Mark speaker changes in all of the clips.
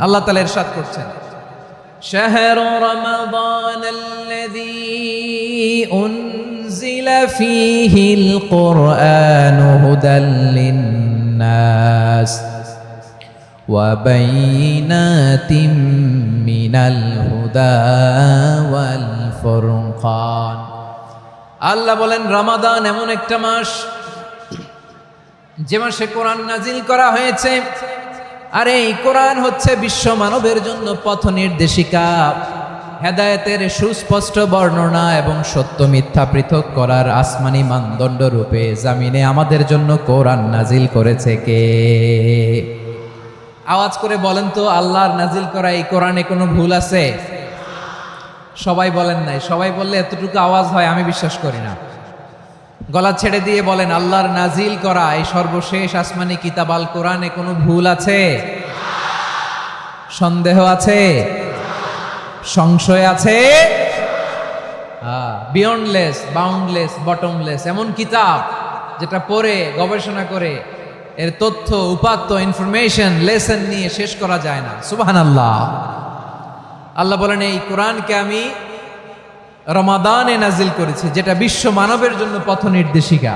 Speaker 1: আল্লাহ তাআলা ইরশাদ করছেন, শাহরু রমাদানাল্লাযী উনজিলা ফীহিল কুরআনু হুদাল লিন্নাস ওয়া বাইয়িনাতিম মিনাল হুদা ওয়াল ফুরকান। আল্লাহ বলেন, রমাদান এমন একটা মাস যে মাসে কোরআন নাজিল করা হয়েছে। আর এই কোরআন হচ্ছে বিশ্ব মানবের জন্য পথ নির্দেশিকা, হেদায়েতের সুস্পষ্ট বর্ণনা এবং সত্য মিথ্যা পৃথক করার আসমানি মানদণ্ড রূপে জামিনে আমাদের জন্য কোরআন নাজিল করেছে কে? আওয়াজ করে বলেন তো, আল্লাহর নাজিল করা এই কোরআনে কোনো ভুল আছে? সবাই বলেন নাই। সবাই বললে এতটুকু আওয়াজ হয় আমি বিশ্বাস করি না। গলা ছেড়ে দিয়ে বলেন, আল্লাহর নাজিল করা এই সর্বশেষ আসমানি কিতাব আল কোরআনে কোনো ভুল আছে? সন্দেহ আছে? সংশয় আছে? বিয়ন্ডলেস, বাউন্ডলেস, বটমলেস, এমন কিতাব যেটা পড়ে গবেষণা করে এর তথ্য, উপাত্ত, ইনফরমেশন, লেসন নিয়ে শেষ করা যায় না। সুবহানাল্লাহ। আল্লাহ বলেন, এই কোরআনকে আমি রমাদানে নাজিল করেছি, যেটা বিশ্ব মানবের জন্য পথ নির্দেশিকা।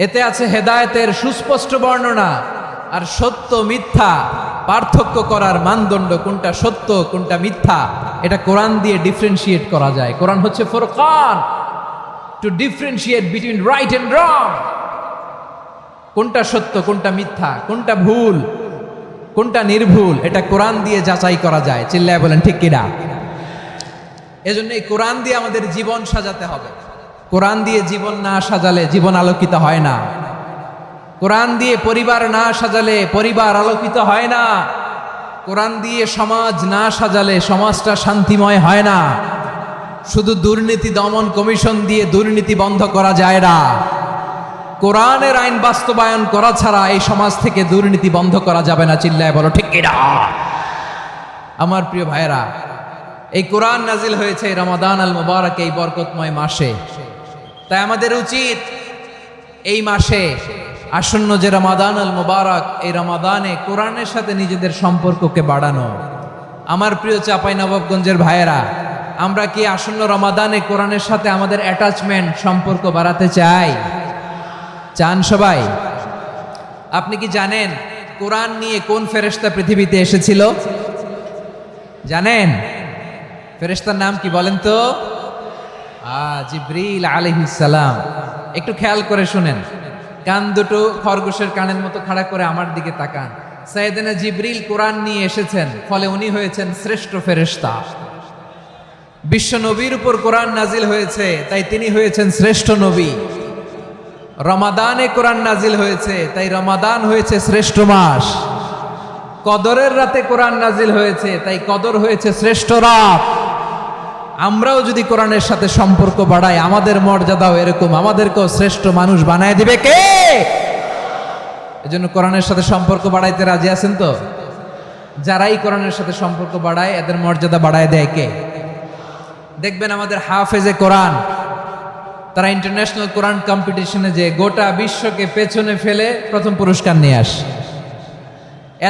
Speaker 1: এতে আছে হেদায়েতের সুস্পষ্ট বর্ণনা আর সত্য মিথ্যা পার্থক্য করার মানদণ্ড, কোনটা সত্য কোনটা মিথ্যা এটা কোরআন দিয়ে ডিফারেন্সিয়েট করা যায়। কোরআন হচ্ছে ফুরকান, to differentiate between right and wrong. কোনটা সত্য কোনটা মিথ্যা, কোনটা ভুল কোনটা নির্ভুল, এটা কোরআন দিয়ে যাচাই করা যায়। চিল্লায় বলেন ঠিক কিনা? এজন্য এই কোরআন দিয়ে আমাদের জীবন সাজাতে হবে। কোরআন দিয়ে জীবন না সাজালে জীবন আলোকিত হয় না। কোরআন দিয়ে পরিবার না সাজালে পরিবার আলোকিত হয় না। কোরআন দিয়ে সমাজ না সাজালে সমাজটা শান্তিময় হয় না। শুধু দুর্নীতি দমন কমিশন দিয়ে দুর্নীতি বন্ধ করা যায় না। কোরআনের আইন বাস্তবায়ন করা ছাড়া এই সমাজ থেকে দুর্নীতি বন্ধ করা যাবে না। চিল্লায় বলো ঠিক কিনা? আমার প্রিয় ভাইয়েরা, এই কোরআন নাজিল হয়েছে রমাদান আল মুবারক, এই বরকতময় মাসে। তাই আমাদের উচিত এই মাসে আসন্ন যে রমাদান আল মুবারক, এই রমাদানে কোরআনের সাথে নিজেদের সম্পর্ককে বাড়ানো। আমার প্রিয় চাঁপাইনবাবগঞ্জের ভাইয়েরা, আমরা কি আসন্ন রমাদানে কোরআনের সাথে আমাদের অ্যাটাচমেন্ট, সম্পর্ক বাড়াতে চাই? চান সবাই? আপনি কি জানেন কোরআন নিয়ে কোন ফেরেশতা পৃথিবীতে এসেছিল? জানেন? ফেরেশতার নাম কি বলেন তো? জিবরিল আলাইহিস সালাম। একটু খেয়াল করে শুনেন, কান দুটো খরগোশের কানের মতো খাড়া করে আমার দিকে তাকান। সাইয়েদনা জিবরিল কোরআন নিয়ে এসেছেন, ফলে উনি হয়েছেন শ্রেষ্ঠ ফেরেশতা। বিশ্ব নবীর উপর কোরআন নাজিল হয়েছে, তাই তিনি হয়েছেন শ্রেষ্ঠ নবী। রমাদানে কোরআন নাজিল হয়েছে, তাই রমাদান হয়েছে শ্রেষ্ঠ মাস। কদরের রাতে কোরআন নাজিল হয়েছে, তাই কদর হয়েছে শ্রেষ্ঠ রাত। আমরাও যদি কোরআনের সাথে সম্পর্ক বাড়াই, আমাদের মর্যাদাও এরকম, আমাদেরকেও শ্রেষ্ঠ মানুষ বানায় দিবে কে? এজন্য কোরআনের সাথে সম্পর্ক বাড়াইতে রাজি আছেন তো? যারাই কোরআনের সাথে সম্পর্ক বাড়ায় এদের মর্যাদা বাড়ায় দেয় কে? দেখবেন আমাদের হাফেজে কোরআন, তারা ইন্টারন্যাশনাল কোরআন কম্পিটিশনে যে গোটা বিশ্বকে পেছনে ফেলে প্রথম পুরস্কার নিয়ে আসে।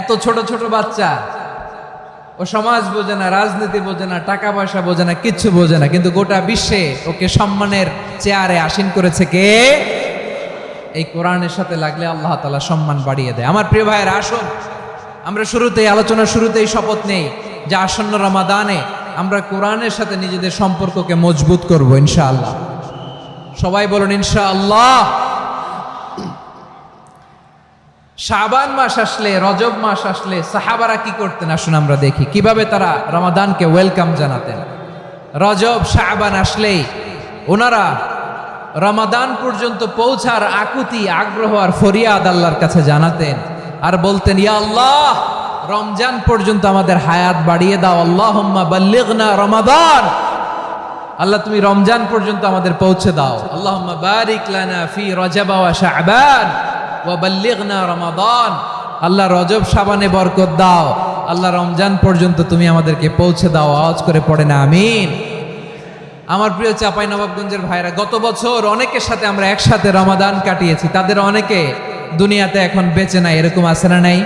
Speaker 1: এত ছোট ছোট বাচ্চা, ও সমাজ বোঝে না, রাজনীতি বোঝে না, টাকা পয়সা বোঝে না, কিচ্ছু বোঝে না, কিন্তু গোটা বিশ্বে ওকে সম্মানের চেয়ারে আসীন করেছে কে? এই কোরআনের সাথে লাগলে আল্লাহ তাআলা সম্মান বাড়িয়ে দেয়। আমার প্রিয় ভাইয়েরা, আসুন আমরা আলোচনার শুরুতেই শপথ নেই যে আসন্ন রমাদানে আমরা কোরআনের সাথে নিজেদের সম্পর্ককে মজবুত করব ইনশাআল্লাহ। সবাই বলুন ইনশাআল্লাহ। শাবান মাস আসলে, রজব মাস আসলে সাহাবারা কি করতেন? আসুন আমরা দেখি কিভাবে তারা রমাদানকে ওয়েলকাম জানাতেন। রজব শাবান আসলেই ওনারা রমাদান পর্যন্ত পৌঁছার আকুতি, আগ্রহ আর ফরিয়াদ আল্লাহর কাছে জানাতেন আর বলতেন, ইয়া আল্লাহ, রমজান পর্যন্ত আমাদের হায়াত বাড়িয়ে দাও। আল্লাহুম্মা বাল্লিগনা রমাদান। আল্লাহ তুমি রমজান পর্যন্ত আমাদের পৌঁছে দাও। আল্লাহুম্মা বারিক লানা ফি রজব ওয়া শাবান ওয়া বাল্লিগনা রমাদান। আল্লাহ রজব শাবানে বরকত দাও, আল্লাহ রমজান পর্যন্ত তুমি আমাদেরকে পৌঁছে দাও। আওয়াজ করে পড়ে না আমিন। আমার প্রিয় চাঁপাইনবাবগঞ্জের ভাইরা, গত বছর অনেকের সাথে আমরা একসাথে রমাদান কাটিয়েছি, তাদের অনেকে দুনিয়াতে এখন বেঁচে নাই, এরকম আছে না নাই?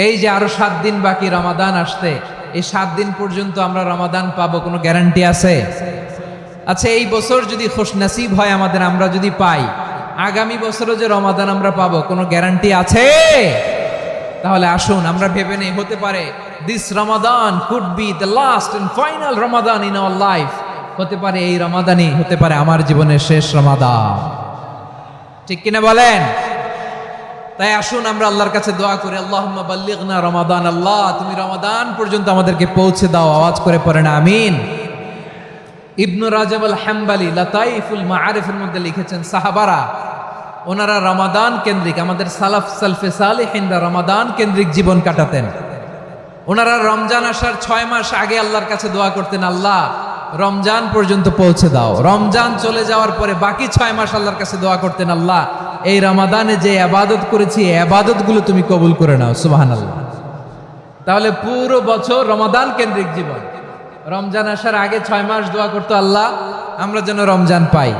Speaker 1: এই যে আরো 7 দিন বাকি রমাদান আসতে, এই 7 দিন পর্যন্ত আমরা রমাদান পাবো, কোনো গ্যারান্টি আছে? আচ্ছা, এই বছর যদি খুশনসিব হয় আমাদের, আমরা যদি পাই, আগামী বছরও যে রমাদান আমরা পাবো, কোনো গ্যারান্টি আছে? তাহলে আসুন আমরা ভেবে নেই, হতে পারে this Ramadan could be the last and final Ramadan in our life. হতে পারে এই রমাদানই হতে পারে আমার জীবনের শেষ রমাদান। ঠিক কিনা বলেন? তাই আসুন আমরা আল্লাহর কাছে দোয়া করি, আল্লাহুম্মা বাল্লিগনা রমাদান। আল্লাহ, তুমি রমাদান পর্যন্ত আমাদেরকে পৌঁছে দাও। আওয়াজ করে পড়েন আমিন। ইবনু রাজব আল হাম্বালি লাতাইফুল মাআরিফের মধ্যে লিখেছেন, সাহাবারা ওনারা রমাদান কেন্দ্রিক, আমাদের সালাফ সালফে সালেহিনরা রমাদান কেন্দ্রিক জীবন কাটাতেন। ওনারা রমজান আসার 6 মাস আগে আল্লাহর কাছে দোয়া করতেন, আল্লাহ রমজান পর্যন্ত পৌঁছে দাও। রমজান চলে যাওয়ার পরে বাকি 6 মাস আল্লাহর কাছে দোয়া করতেন, আল্লাহ এই রমাদানে যে ইবাদত করেছি এই ইবাদতগুলো তুমি কবুল করে নাও। সুবহানাল্লাহ। তাহলে পুরো বছর রমাদান কেন্দ্রিক জীবন। রমজান আসার আগে 6 মাস দোয়া করতো, আল্লাহ আমরা যেন রমজান পাই।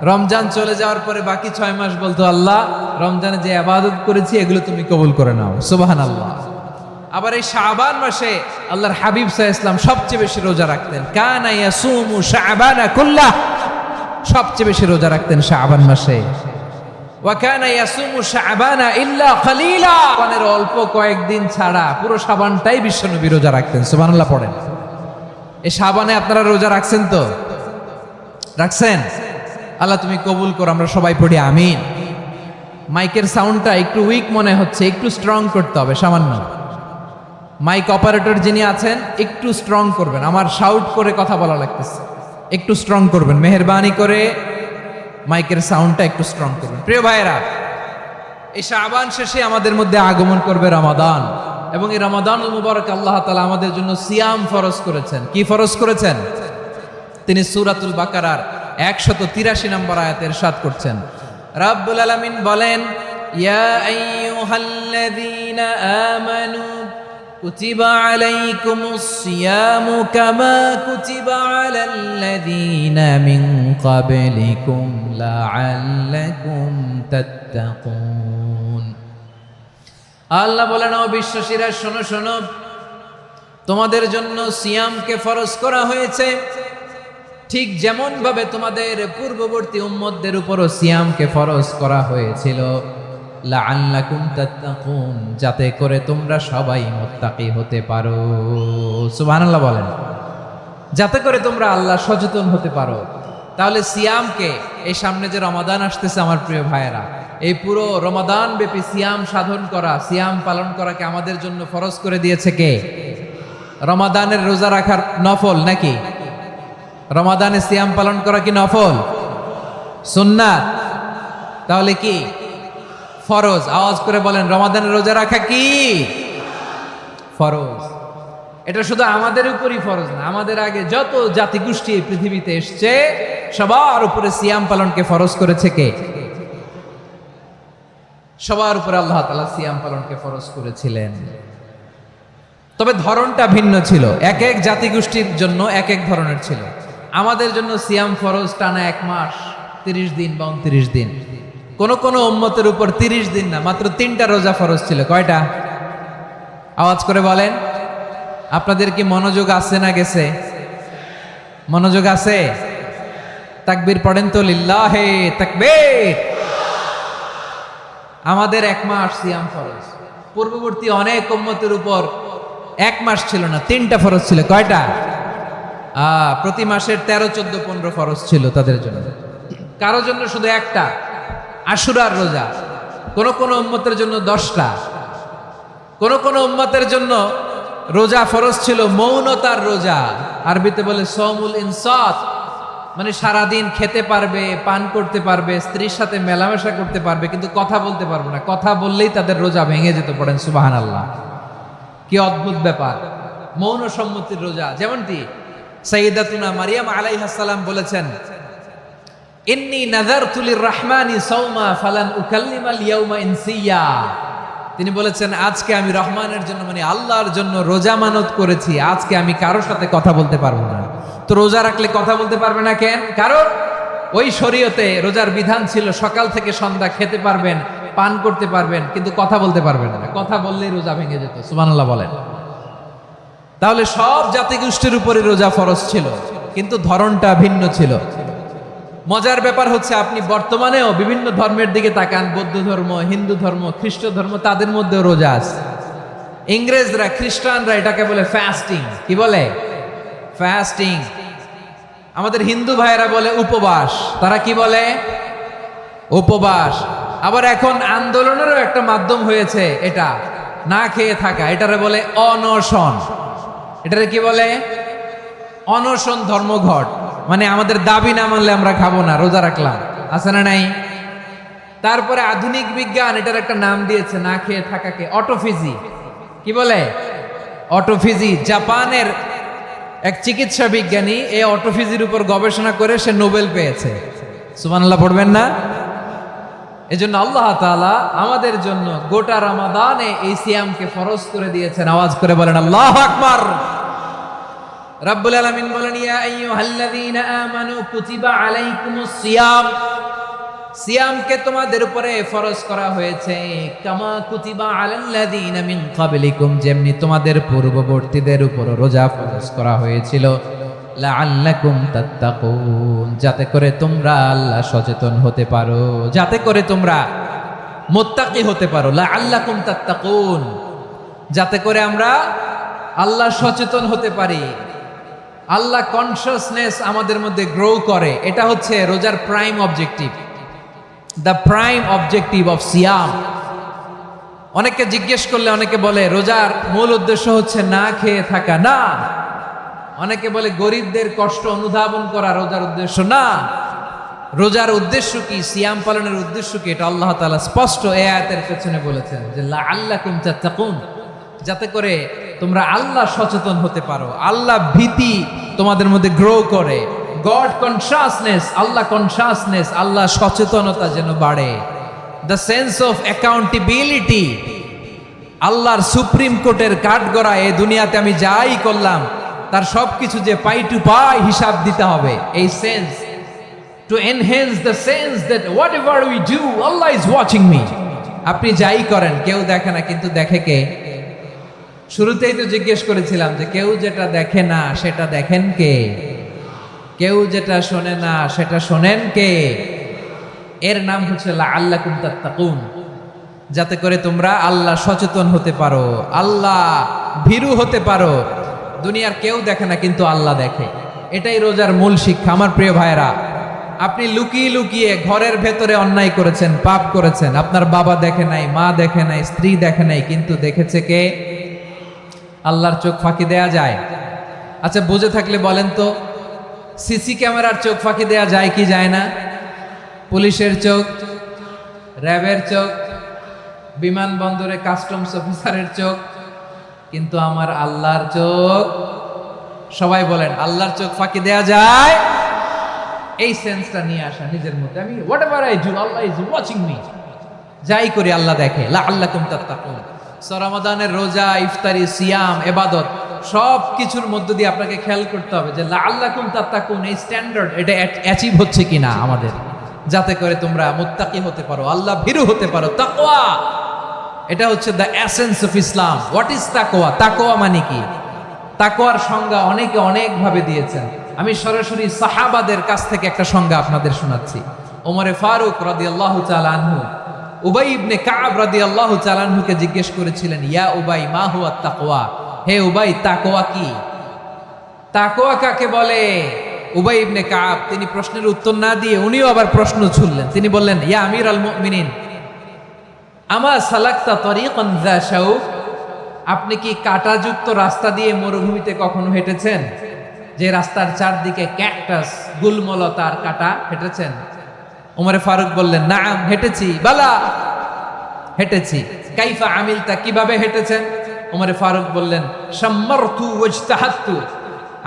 Speaker 1: রমজান চলে যাওয়ার পরে বাকি 6 মাস বলতো, আল্লাহ রমজানে যে ইবাদত করেছি এগুলো তুমি কবুল করে নাও। সুবহানাল্লাহ। আবার এই শাবান মাসে আল্লাহর হাবিব সাল্লাল্লাহু আলাইহি ওয়াসাল্লাম সবচেয়ে বেশি রোজা রাখতেন। কানা ইয়াসুমু শাবানা কুল্লাহ, সবচেয়ে বেশি রোজা রাখতেন শাবান মাসে। ওয়া কানা ইয়াসুমু শাবানা ইল্লা কলিলা, শাবানের অল্প কয়েকদিন ছাড়া পুরো শাবানটাই বিশ্বনবী রোজা রাখতেন। সুবহানাল্লাহ পড়েন। এই শাবানে আপনারা রোজা রাখছেন তো? রাখছেন? আল্লাহ তুমি কবুল করো, আমরা সবাই পড়ি আমিন। মাইকের সাউন্ডটা একটু উইক মনে হচ্ছে, একটু স্ট্রং করতে হবে সামান্য। মাইক অপারেটর যিনি আছেন একটু স্ট্রং করবেন, আমার শাউট করে কথা বলা লাগতেছে, একটু স্ট্রং করবেন মেহেরবানি করে, মাইকের সাউন্ডটা একটু স্ট্রং করবেন। প্রিয় ভাইয়েরা, এই শাবান শেষে আমাদের মধ্যে আগমন করবে রমাদান, এবং এই রমাদানুল মুবারক আল্লাহ তাআলা আমাদের জন্য সিয়াম ফরজ করেছেন। কি ফরজ করেছেন? তিনি সূরাতুল বাকারার 183 নম্বর আয়াতে ইরশাদ করছেন, রাব্বুল আলামিন বলেন, ইয়া আইয়ুহাল্লাযীনা আমানু কুতিবা আলাইকুমুস সিয়ামু কামা কুতিবা আলাল্লাযীনা মিন ক্বাবলিকুম লাআল্লাকুম তাত্তাকুন। আল্লাহ বলেন, ও বিশ্বাসীরা শোনো শোনো, তোমাদের জন্য সিয়ামকে ফরজ করা হয়েছে, ঠিক যেমন ভাবে তোমাদের পূর্ববর্তী উম্মতদের উপরও সিয়ামকে ফরজ করা হয়েছিল, লাআল্লাকুম তাত্তাকুন, যাতে করে তোমরা সবাই মুত্তাকি হতে পারো। সুবহানাল্লাহ বলেন, যাতে করে তোমরা আল্লাহ সচেতন হতে পারো। তাহলে সিয়ামকে, এই সামনে যে রমাদান আসতেছে আমার প্রিয় ভাইয়েরা, এই পুরো রমাদান ব্যাপী সিয়াম সাধন করা, সিয়াম পালন করাকে আমাদের জন্য ফরজ করে দিয়েছে কে? রমাদানের রোজা রাখার নফল নাকি? রমাদানে সিয়াম পালন করা কি নফল? সুন্নাত? তাহলে কি ফরজ? আওয়াজ করে বলেন, রমাদানের রোজা রাখা কি ফরজ? এটা শুধু আমাদের উপরই ফরজ না, আমাদের আগে যত জাতিগোষ্ঠী এই পৃথিবীতে এসছে সবার উপরে সিয়াম পালনকে ফরজ করেছে কে? সবার উপরে আল্লাহ তাআলা সিয়াম পালনকে ফরজ করেছিলেন। তবে ধরনটা ভিন্ন ছিল, এক এক জাতিগোষ্ঠীর জন্য এক এক ধরনের ছিল। আমাদের জন্য সিয়াম ফরজ টানা 1 মাস 30 দিন বা 29 দিন। কোন কোন উম্মতের উপর 30 দিন না, মাত্র 3টা রোজা ফরজ ছিল। কয়টা? আওয়াজ করে বলেন। আপনাদের কি মনোযোগ আছে না গেছে? মনোযোগ আছে? তাকবীর পড়েন তো, লিল্লাহে তাকবীর। আমাদের 1 মাস সিয়াম ফরজ, পূর্ববর্তী অনেক উম্মতের উপর 1 মাস ছিল না, 3টা ফরজ ছিল। কয়টা? প্রতি মাসের 13, 14, 15 ফরজ ছিল তাদের জন্য। কারো জন্য শুধু একটা, আশুরার রোজা। কোন কোন উম্মতের জন্য 10টা। কোন কোন উম্মতের জন্য রোজা ফরজ ছিল মৌনতার রোজা, আরবিতে বলে সওমুল ইনসাত, মানে সারাদিন খেতে পারবে, পান করতে পারবে, স্ত্রীর সাথে মেলামেশা করতে পারবে, কিন্তু কথা বলতে পারবে না। কথা বললেই তাদের রোজা ভেঙে যেত। পড়েন সুবহানাল্লাহ। কি অদ্ভুত ব্যাপার, মৌন সম্মতির রোজা। যেমনটি সাইয়্যিদাতুনা মারিয়াম আলাইহাস সালাম বলেছেন, ইন্নী নাযারতু লির-রাহমানি সাওমা ফালান উকাল্লিমাল ইয়াওমা ইনসিয়া। তিনি বলেছেন, আজকে আমি রহমানের জন্য, মানে আল্লাহর জন্য রোজা মানত করেছি, আজকে আমি কারোর সাথে কথা বলতে পারবো না। তো রোজা রাখলে কথা বলতে পারবে না কেন? কারণ ওই শরীয়তে রোজার বিধান ছিল সকাল থেকে সন্ধ্যা খেতে পারবেন, পান করতে পারবেন, কিন্তু কথা বলতে পারবেন না। কথা বললেই রোজা ভেঙে যেত। সুবহানাল্লাহ বলেন। তাহলে সব জাতিগোষ্ঠীর উপরে রোজা ফরজ ছিল, কিন্তু ধরনটা ভিন্ন ছিল। মজার ব্যাপার হচ্ছে, আপনি বর্তমানেও বিভিন্ন ধর্মের দিকে তাকান, বৌদ্ধ ধর্ম, হিন্দু ধর্ম, খ্রিস্ট ধর্ম, তাদের মধ্যেও রোজা আছে। ইংরেজরা, খ্রিস্টানরা এটাকে বলে ফাস্টিং। কি বলে? ফাস্টিং। আমাদের হিন্দু ভাইয়েরা বলে উপবাস। তারা কি বলে? উপবাস। আবার এখন আন্দোলনেরও একটা মাধ্যম হয়েছে এটা, না খেয়ে থাকা। এটারে বলে অনশন। এটারে কি বলে? অনশন ধর্মঘট। মানে আমাদের দাবি না মানলে আমরা খাবো না, রোজা রাখলাম। আছে না নাই? তারপরে আধুনিক বিজ্ঞান এটার একটা নাম দিয়েছে না খেয়ে থাকাকে, অটোফিজি। কি বলে? অটোফিজি। জাপানের এক চিকিৎসা বিজ্ঞানী এই অটোফিজির উপর গবেষণা করে সে নোবেল পেয়েছে। সুবহানাল্লাহ পড়বেন না? এজন্য আল্লাহ তাআলা আমাদের জন্য গোটা রমাদানে এই সিয়ামকে ফরজ করে দিয়েছেন। আওয়াজ করে বলেন আল্লাহু আকবার। রাব্বুল আলামিন বলেন, ইয়া আইয়ুহাল্লাযীনা আমানু কুতিবা আলাইকুমুস সিয়াম। সিয়ামকে তোমাদের উপরে ফরজ করা হয়েছে, কামা কুতিবা আলাল্লাযীনা মিন ক্বাবলিকুম, যেমনি তোমাদের পূর্ববর্তীদের উপর রোজা ফরজ করা হয়েছিল, লাআল্লাকুম তাত্তাকুন, যাতে করে তোমরা আল্লাহ সচেতন হতে পারো, যাতে করে তোমরা মুত্তাকি হতে পারো। লাআল্লাকুম তাত্তাকুন, যাতে করে আমরা আল্লাহ সচেতন হতে পারি, আল্লাহ কনসিয়াসনেস আমাদের মধ্যে গ্রো করে। এটা হচ্ছে রোজার prime objective, the prime objective of সিয়াম। অনেকে জিজ্ঞেস করলে অনেকে বলে রোজার মূল উদ্দেশ্য হচ্ছে না খেয়ে থাকা। না। অনেকে বলে গরিবদের কষ্ট অনুধাবন করা রোজার উদ্দেশ্য। না। রোজার উদ্দেশ্য কি, সিয়াম পালনের উদ্দেশ্য কি, এটা আল্লাহ তাআলা স্পষ্ট এই আয়াতের পেছনে বলেছেন যে লাআল্লাকুম তাত্তাকুন, যাতে করে তোমরা আল্লাহ সচেতন হতে পারো, আল্লাহ ভীতি তোমাদের মধ্যে গ্রো করে, গড কনসিয়াসনেস, আল্লাহ কনসিয়াসনেস, আল্লাহ সচেতনতা যেন বাড়ে, দ্য সেন্স অফ অ্যাকাউন্টেবিলিটি। আল্লাহর সুপ্রিম কোর্টের কাঠগড়া এই দুনিয়াতে আমি যাই করলাম তার সবকিছু যে পাই টু পাই হিসাব দিতে হবে, এই sense, to enhance the sense that what ever we do Allah is watching me. আপনি যাই করেন কেউ দেখে না, কিন্তু দেখে কে? শুরুতেই তো জিজ্ঞেস করেছিলাম যে কেউ যেটা দেখে না সেটা দেখেন কে? কেউ যেটা শোনে না সেটা শোনেন কে? এর নাম হচ্ছে লাআল্লাকুম তাত্তাকুন, যাতে করে তোমরা আল্লাহ সচেতন হতে পারো, আল্লাহ ভীরু হতে পারো। দুনিয়ার কেউ দেখে না, কিন্তু আল্লাহ দেখে। এটাই রোজার মূল শিক্ষা। আমার প্রিয় ভাইরা, আপনি লুকিয়ে লুকিয়ে ঘরের ভেতরে অন্যায় করেছেন, পাপ করেছেন, আপনার বাবা দেখে নাই, মা দেখে নাই, স্ত্রী দেখে নাই, কিন্তু দেখেছে কে? আল্লাহর চোখ ফাঁকি দেয়া যায়? আচ্ছা, বুঝে থাকলে বলেন তো, সিসি ক্যামেরার চোখ ফাঁকি দেয়া যায় কি যায় না? পুলিশের চোখ, র্যাবের চোখ, বিমানবন্দরে কাস্টমস অফিসারের চোখ, কিন্তু আমার আল্লাহর চোখ? সবাই বলেন আল্লাহর চোখ ফাঁকি দেয়া যায়? এই সেন্সটা নিয়ে আসা নিজের মধ্যে, আমি what ever I do Allah is watching me, যাই করি আল্লাহ দেখে। লাআল্লাকুম তাত্তাকুন। রমাদানের রোজা, ইফতারি, সিয়াম, ইবাদত সব কিছুর মধ্য দিয়ে আপনাকে খেয়াল করতে হবে যে লাআল্লাকুম তাত্তাকুন এই স্ট্যান্ডার্ড এটা অ্যাচিভ হচ্ছে কিনা আমাদের, যাতে করে তোমরা মুত্তাকি হতে পারো, আল্লাহ ভীরু হতে পারো। তাকওয়া, এটা হচ্ছে the essence of Islam. What is তাকওয়া? তাকওয়া মানে কি? তাকওয়ার সংজ্ঞা অনেকে অনেক ভাবে দিয়েছেন। আমি সরাসরি সাহাবাদের কাছ থেকে একটা সংজ্ঞা আপনাদের শোনাচ্ছি। ওমরে ফারুক রাদিয়াল্লাহু তাআলা আনহু উবাই ইবনে কাব রাদিয়াল্লাহু তাআলা আনহুকে জিজ্ঞেস করেছিলেন, ইয়া উবাই মা হুয়া তাকওয়া? হে উবাই, তাকওয়া কি? তাকওয়া কাকে বলে? উবাই ইবনে কাব তিনি প্রশ্নের উত্তর না দিয়ে উনিও আবার প্রশ্ন ছুড়লেন। তিনি বললেন, ইয়া আমিরাল মুমিনিন, আমা সালাকতা তরিকান যা শাউক? আপনি কি কাঁটাযুক্ত রাস্তা দিয়ে মরুভূমিতে কখনো হেঁটেছেন? যে রাস্তার চারদিকে ক্যাকটাস, গুলমলতার কাঁটা, হেঁটেছেন? ওমরে ফারুক বললেন, নাম, হেঁটেছি। বালা, হেঁটেছি। কাইফা আমিলতা, কিভাবে হেঁটেছেন? ওমরে ফারুক বললেন, শাম্মারতু ওয়াজতাহাতু,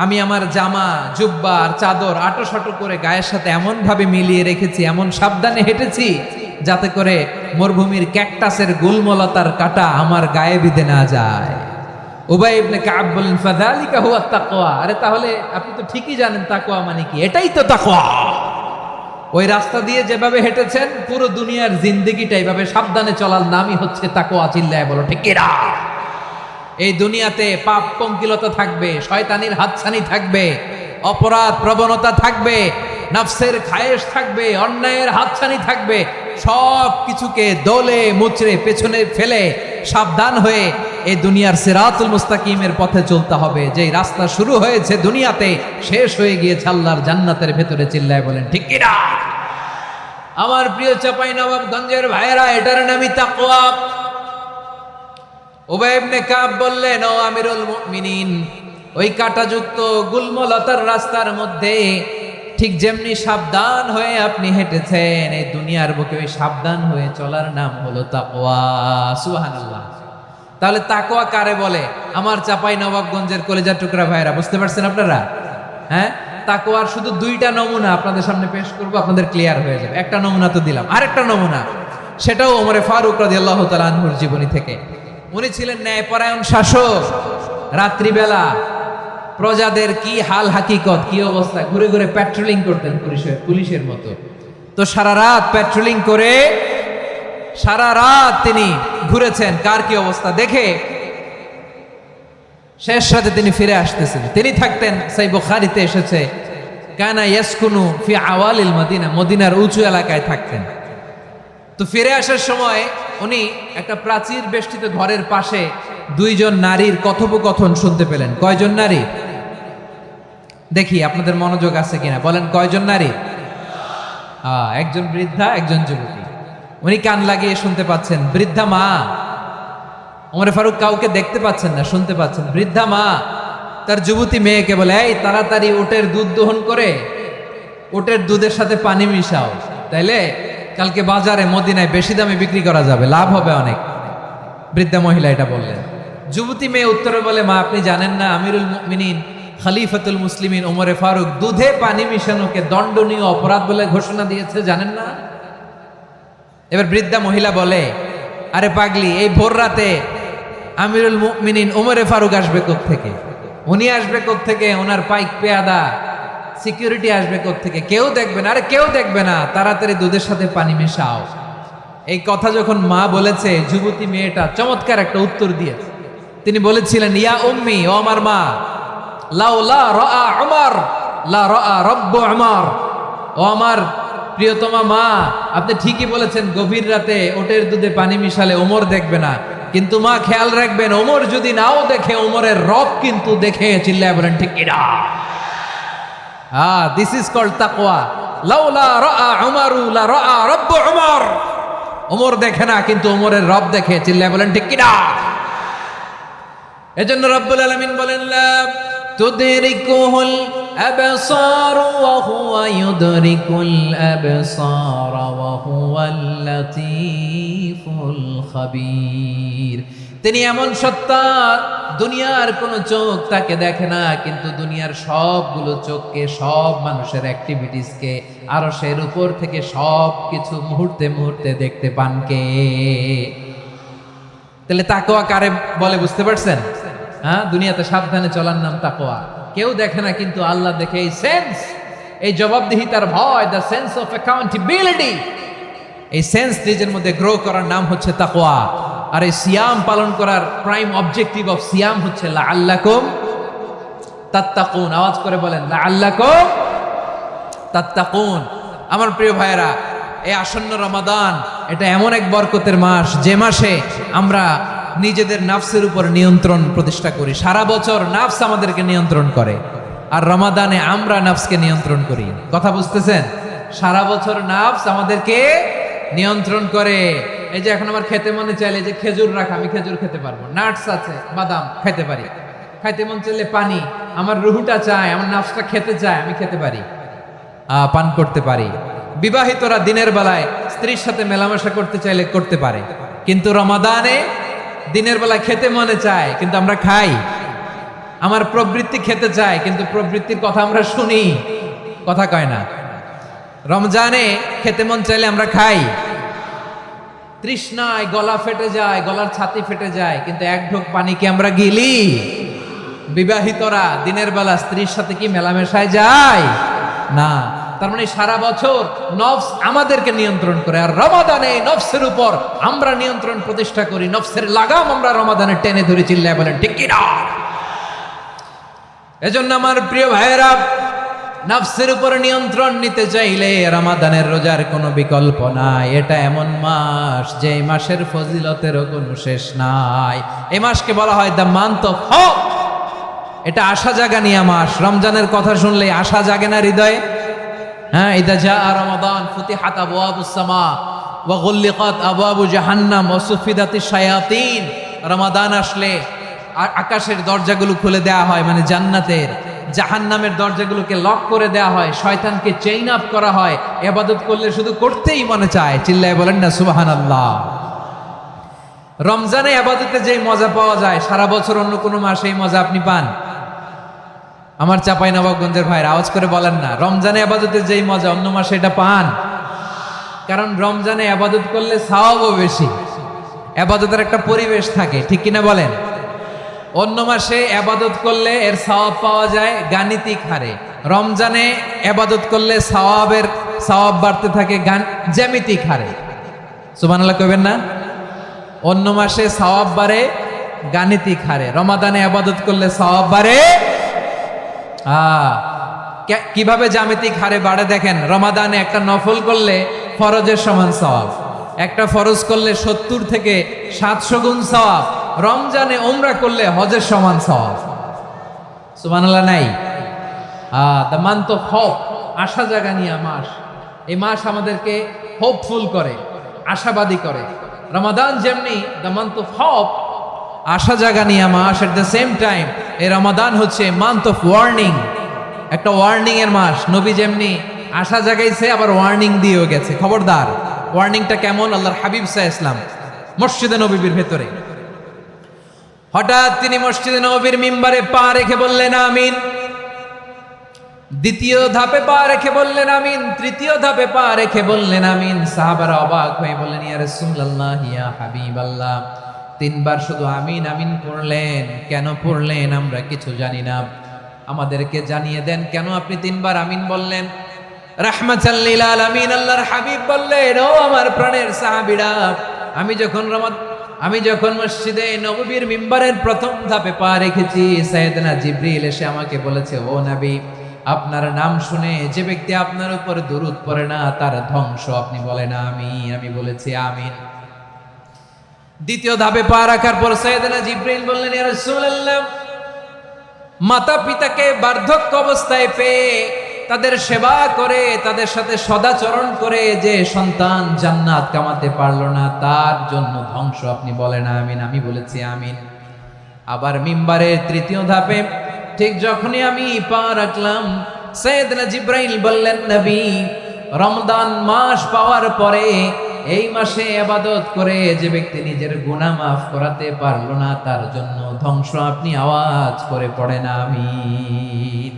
Speaker 1: আমি আমার জামা, জুব্বা আর চাদর আটোসাটো করে গায়ের সাথে এমন ভাবে মিলিয়ে রেখেছি, এমন সাবধানে হেঁটেছি যাতে করে মরুভূমির ক্যাকটাসের গুলমলতার কাঁটা আমার গায়ে বিঁধে না যায়। উবাই ইবনে কাব বললেন, ফাযালিকা হুয়া তাকওয়া। আরে তাহলে আপনি তো ঠিকই জানেন তাকওয়া মানে কি, এটাই তো তাকওয়া। ওই রাস্তা দিয়ে যেভাবে হেঁটেছেন পুরো দুনিয়ার জিন্দেগিটা এইভাবে সাবধানে চলার নামই হচ্ছে তাকওয়া। চিল্লায় বলো ঠিক কিনা? এই দুনিয়াতে পাপ পঙ্কিলতা থাকবে, শয়তানির হাতছানি থাকবে, অপরাধ প্রবণতা থাকবে, নফসের খায়েশ থাকবে, অন্যায়ের হাতছানি থাকবে। সব কিছুকে দলে মুচড়ে পেছনে ফেলে সাবধান হয়ে এই দুনিয়ার সিরাতুল মুস্তাকিমের পথে চলতে হবে। যেই রাস্তা শুরু হয়েছে দুনিয়াতে, শেষ হয়ে গিয়েছে আল্লাহর জান্নাতের ভেতরে। চিল্লায় বলেন ঠিক কিনা? আমার প্রিয় চাঁপাইনবাবগঞ্জের ভাইয়েরা, এটার নামই তাকওয়া। উবাই ইবনে কাব বললেন, ও আমিরুল মুমিনিন, ওই কাঁটাযুক্ত গুল্মলতার রাস্তার মধ্যে ঠিক যেমনি সাবধান হয়ে আপনি হেঁটেছেন, এই দুনিয়ার বুকে ওই সাবধান হয়ে চলার নাম হলো তাকওয়া। সুবহানাল্লাহ। তাহলে তাকওয়া কারে বলে? আমার চাঁপাইনবাবগঞ্জের কলিজার টুকরা ভাইয়েরা, বুঝতে পারছেন আপনারা? হ্যাঁ, তাকওয়ার শুধু দুইটা নমুনা আপনাদের সামনে পেশ করব, আপনাদের ক্লিয়ার হয়ে যাবে। একটা নমুনা তো দিলাম, আরেকটা নমুনা, সেটাও ওমরে ফারুক রাদিয়াল্লাহু তাআলা আনহুর জীবনী থেকে। উনি ছিলেন ন্যায়পরায়ণ শাসক। রাত্রিবেলা প্রজাদের কি হাল হাকিকত, কি অবস্থা, ঘুরে ঘুরে প্যাট্রোলিং করতেন পুলিশের মতো। তো সারা রাত প্যাট্রোলিং করে সারা রাত তিনি ঘুরেছেন কার কি অবস্থা দেখে। শেষ রাতে তিনি ফিরে আসতেছেন। তিনি থাকতেন, সেই বুখারীতে এসেছে, কানা ইয়াসকুনু ফি আওয়ালিল মদিনা, মদিনার উঁচু এলাকায় থাকতেন। তো ফিরে আসার সময় উনি একটা প্রাচীর বেষ্টিত ঘরের পাশে দুইজন নারীর কথোপকথন শুনতে পেলেন। কয়জন নারী? দেখি আপনাদের মনোযোগ আছে কিনা, বলেন কয়জন নারী? একজন বৃদ্ধা, একজন যুবতী। উনি কান লাগিয়ে শুনতে পাচ্ছেন। বৃদ্ধা মা, ওমরে ফারুক কাউকে দেখতে পাচ্ছেন না, শুনতে পাচ্ছেন। বৃদ্ধা মা তার যুবতী মেয়েকে বলে, এই তাড়াতাড়ি উটের দুধ দহন করে উটের দুধের সাথে পানি মিশাও, তাইলে কালকে বাজারে মদিনায় বেশি দামে বিক্রি করা যাবে, লাভ হবে অনেক। বৃদ্ধা মহিলা এটা বললেন। যুবতী মেয়ে উত্তরে বলে, মা আপনি জানেন না আমিরুল মুমিনিন খলিফাতুল মুসলিমিন ওমরে ফারুক দুধে পানি মিশানোকে দণ্ডনীয় অপরাধ বলে ঘোষণা দিয়েছে, জানেন না? এবার বৃদ্ধা মহিলা বলে, আরে পাগলি, এই ভোর রাতে আমিরুল মুমিনিন ওমরে ফারুক আসবে কোত্থেকে? উনি আসবে কোত্থেকে? ওনার পাইক পেয়াদা সিকিউরিটি আসবে কোত্থেকে? কেউ দেখবে না। আরে কেউ দেখবে না, তাড়াতাড়ি দুধের সাথে পানি মেশাও। এই কথা যখন মা বলেছে, যুবতী মেয়েটা চমৎকার একটা উত্তর দিয়েছে। তিনি বলেছিলেন, ইয়া উম্মি, ও আমার মা, লাউলা রাআ উমর লা রাআ রব্বু উমর। ও আমার প্রিয়তমা মা, আপনি ঠিকই বলেছেন, গভীর রাতে ওটের দুধে পানি মিশালে ওমর দেখবে না, কিন্তু মা খেয়াল রাখবেন, ওমর যদি নাও দেখে, ওমরের রব কিন্তু দেখে। চিল্লায় বলেন ঠিক কিনা? দিস ইজ কল্ড তাকওয়া। লাউলা রাআ উমরু লা রাআ রব্বু উমর। ওমর দেখে না, কিন্তু ওমরের রব দেখে। চিল্লায় বলেন ঠিক কিনা? এজন্য রব্বুল আলামিন বলেন, লা তুদরিকুহুল আবসার ওয়া হুয়া ইউদরিকুল আবসার ওয়া হুয়াল লাতীফুল খাবীর। তিনি এমন সত্তা, দুনিয়ার কোনো চোখ তাকে দেখে না, কিন্তু দুনিয়ার সবগুলো চোখকে, সব মানুষের অ্যাক্টিভিটিসকে আরশের উপর থেকে সব কিছু মুহূর্তে মুহূর্তে দেখতে পান কে? তাহলে তাকওয়া কারে বলে বুঝতে পারছেন? হ্যাঁ, দুনিয়াতে সাবধানে চলার নাম তাকওয়া। কেউ দেখে না, কিন্তু আল্লাহ দেখে। এই সেন্স, এই জবাবদিহিতার ভয়, দ্য সেন্স অফ অ্যাকাউন্টেবিলিটি, এই সেন্স নিজের মধ্যে গ্রো করার নাম হচ্ছে তাকওয়া। আর এই সিয়াম পালন করার প্রাইম অবজেক্টিভ অফ সিয়াম হচ্ছে লাআল্লাকুম তাত্তাকুন। আওয়াজ করে বলেন, লাআল্লাকুম তাত্তাকুন। আমার প্রিয় ভাইয়েরা, এই আসন্ন রমাদান, এটা এমন এক বরকতের মাস, যে মাসে আমরা নিজেদের নাফসের উপর নিয়ন্ত্রণ প্রতিষ্ঠা করি। সারা বছর নাফস আমাদেরকে নিয়ন্ত্রণ করে, আর রমাদানে আমরা নাফসকে নিয়ন্ত্রণ করি। কথা বুঝতেছেন? সারা বছর নাফস আমাদেরকে নিয়ন্ত্রণ করে। এই যে এখন আমার খেতে মনে চাইলে যে খেজুর রাখা, আমি খেজুর খেতে পারবো, নাটস আছে, বাদাম খেতে পারি। খাইতে মন চাইলে পানি, আমার রুহুটা চায়, আমার নাফসটা খেতে চায়, আমি খেতে পারি, পান করতে পারি। বিবাহিতরা দিনের বেলায় স্ত্রীর সাথে মেলামেশা করতে চাইলে করতে পারে, কিন্তু রমাদানে দিনের বেলায় খেতে মনে চায়, কিন্তু আমরা খাই। আমার প্রবৃত্তি খেতে চায়, কিন্তু প্রবৃত্তির কথা আমরা শুনি, কথা কয় না। রমজানে খেতে মন চাইলে আমরা খাই, তৃষ্ণায় গলা ফেটে যায়, গলার ছাতি ফেটে যায়, কিন্তু এক ঢোক পানি কি আমরা গিলি? বিবাহিতরা দিনের বেলা স্ত্রীর সাথে কি মেলামেশায় যায়? না। তার মানে সারা বছর নফস আমাদেরকে নিয়ন্ত্রণ করে, আর রমাদানে নফসের উপর আমরা নিয়ন্ত্রণ প্রতিষ্ঠা করি। নফসের লাগাম আমরা রমাদানে টেনে ধরে, চিল্লায় বলেন ঠিক কি না? এজন্য আমার প্রিয় ভাইয়েরা, নফসের উপর নিয়ন্ত্রণ নিতে চাইলে রমাদানের রোজার কোনো বিকল্প নাই। এটা এমন মাস যে এই মাসের ফজিলতেরও কোনো শেষ নাই। এই মাসকে বলা হয় দ্য মান্থ অফ হোপ। এটা আশা জাগানিয়া মাস। রমজানের কথা শুনলে আশা জাগে না হৃদয়ে? হ্যাঁ, ইদা জাআ রমাদান ফুতিহাত আবওয়াবুস সামা ওয়া গুল্লিকাত আবওয়াবু জাহান্নাম ওয়া সুফিদাতিশ শায়াতিন। রমাদান আসলে আকাশের দরজাগুলো খুলে দেওয়া হয়, মানে জান্নাতের। জাহান্নামের দরজাগুলোকে লক করে দেওয়া হয়, শয়তানকে চেইন আপ করা হয়। ইবাদত করলে শুধু করতেই মনে চায়, চিল্লায় বলেন না সুবহানাল্লাহ। রমজানে ইবাদতে যে মজা পাওয়া যায়, সারা বছর অন্য কোনো মাসে এই মজা আপনি পান? আমার চাঁপাইনবাবগঞ্জের ভাইরা আওয়াজ করে বলেন না, রমজানে ইবাদতে যেই মজা অন্য মাসে এটা পান? কারণ রমজানে ইবাদত করলে সওয়াবও বেশি, ইবাদতের একটা পরিবেশ থাকে, ঠিক কিনা বলেন? অন্য মাসে ইবাদত করলে এর সওয়াব পাওয়া যায় গাণিতিক হারে, রমজানে ইবাদত করলে সওয়াব বাড়তে থাকে জ্যামিতিক হারে। সুবহানাল্লাহ কইবেন না? অন্য মাসে সওয়াব বাড়ে গাণিতিক হারে, রমাদানে ইবাদত করলে সওয়াব বাড়ে কিভাবে জ্যামিতিক হারে বাড়ে দেখেন। রমাদানে একটা নফল করলে ফরজের সমান সওয়াব, একটা ফরজ করলে 70 থেকে 700 গুণ সওয়াব। রমজানে উমরা করলে হজের সমান সওয়াব। সুবহানাল্লাহ নাই? দ্য মান্থ অফ হোপ, আশা জাগানিয়া মাস। এই মাস আমাদেরকে হোপফুল করে, আশাবাদী করে। রমাদান যেমনি দ্য মান্থ অফ হোপ, আশা জাগানিয়া মাস, এট দ্য সেম টাইম এই রমাদান হচ্ছে মান্থ অফ ওয়ার্নিং, একটা ওয়ার্নিং এর মাস। নবী যেমনি আশা জাগাইছে, আবার ওয়ার্নিং দিয়েও গেছে, খবরদার। ওয়ার্নিংটা কেমন? আল্লাহর হাবিব সাল্লাল্লাহু আলাইহি ওয়াসাল্লাম মসজিদে নববীর ভেতরে, হঠাৎ তিনি মসজিদে নববীর মিম্বারে পা রেখে বললেন আমিন। দ্বিতীয় ধাপে পা রেখে বললেন আমিন, তৃতীয় ধাপে পা রেখে বললেন আমিন। সাহাবারা অবাক হয়ে বললেন ইয়া রাসূলুল্লাহ, ইয়া হাবিবাল্লাহ, 3 বার শুধু আমিন আমিন পড়লেন, কেন পড়লেন আমরা কিছু জানি না, আমাদেরকে জানিয়ে দেন কেন আপনি 3 বার আমিন বললেন। রাহমাতাল লিল আলামিন আল্লাহর হাবিব বললেন, ও আমার প্রাণের সাহাবীরা, আমি যখন মসজিদে নববীর মিম্বারের প্রথম ধাপে পা রেখেছি, সাইয়েদনা জিবরিল এসে আমাকে বলেছে, ও নবী, আপনার নাম শুনে যে ব্যক্তি আপনার উপর দুরূদ পড়ে না তার ধ্বংস। আপনি বলেন আমিন। আমি বলেছি আমিন। দ্বিতীয় ধাপে পা রাখার পর সাইয়েদনা জিবরিল বললেন, ইয়া রাসূলুল্লাহ, মাতা পিতাকে বার্ধক্য অবস্থায় পেয়ে তাদের সেবা করে, তাদের সাথে সদাচরণ করে যে সন্তান জান্নাত কামাতে পারলো না, তার জন্য ধ্বংস। আপনি বলেন আমিন। আমি বলেছি আমিন। আবার মিম্বারের তৃতীয় ধাপে ঠিক যখনই আমি পা রাখলাম, সাইয়েদনা জিবরাইল বললেন, নবী, রমজান মাস পাওয়ার পরে এই মাসে ইবাদত করে যে ব্যক্তি নিজের গুনাহ মাফ করাতে পারলো না, তার জন্য ধ্বংস। আপনি আওয়াজ করে পড়েন আমিন।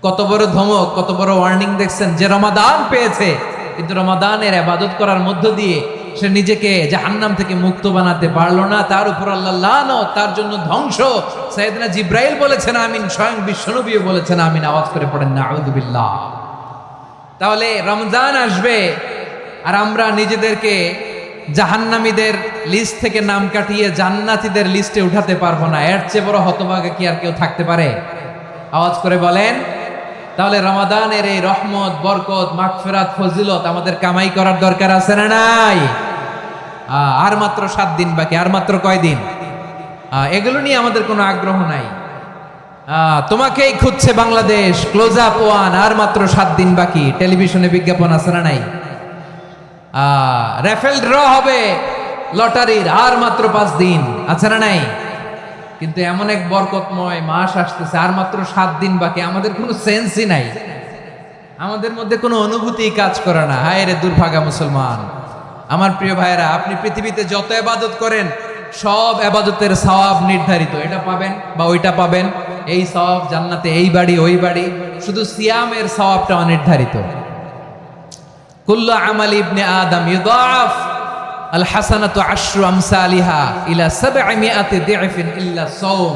Speaker 1: কত বড় ধমক, কত বড় ওয়ার্নিং দেখছেন। যে রমাদান পেয়েছে, কিন্তু রমাদানের ইবাদত করার মধ্য দিয়ে সে নিজেকে জাহান্নাম থেকে মুক্ত বানাতে পারলো না, তার উপর আল্লাহ লানত, তার জন্য ধ্বংস। সাইয়েদনা জিবরাইল বলেছেন আমিন, স্বয়ং বিশ্বনবীও বলেছেন আমিন। আওয়াজ করে পড়েন নাউযু বিল্লাহ। তাহলে রমজান আসবে আর আমরা নিজেদেরকে জাহান্নামীদের লিস্ট থেকে নাম কাটিয়ে জান্নাতীদের লিস্টে উঠাতে পারবো না। এর চেয়ে বড় হতভাগা কি আর কেউ থাকতে পারে? আওয়াজ করে বলেন। তাহলে রমাদানের এই রহমত, বরকত, মাগফিরাত, ফজিলত আমাদের কামাই করার দরকার আছে না নাই? আর মাত্র 7 দিন বাকি। আর মাত্র কয় দিন? এগুলো নিয়ে আমাদের কোনো আগ্রহ নাই। তোমাকেই খুঁজছে বাংলাদেশ, ক্লোজ আপ ওয়ান, আর মাত্র 7 দিন বাকি। টেলিভিশনে বিজ্ঞাপন আছে না নাই? রেফেল ড্র হবে লটারির, আর মাত্র 5 দিন, আছে না নাই? কিন্তু এমন এক বরকতময় মাস আসতেছে, আর মাত্র 7 দিন বাকি। আমাদের কোনো সেন্সই নাই, আমাদের মধ্যে কোনো অনুভূতি কাজ করে না। হায় রে দুর্ভাগা মুসলমান। আমার প্রিয় ভাইয়েরা, আপনি পৃথিবীতে যত ইবাদত করেন সব ইবাদতের সওয়াব নির্ধারিত। এটা পাবেন বা ওইটা পাবেন, এই সওয়াব জান্নাতে, এই বাড়ি ওই বাড়ি। শুধু সিয়ামের সওয়াবটা অনির্ধারিত। কুল্লু আমালি ইবনে আদম ইউদাফ আল হাসানাতু আশরু আমসালিহা ইলা 700 দি'ফিন ইল্লা সাওম।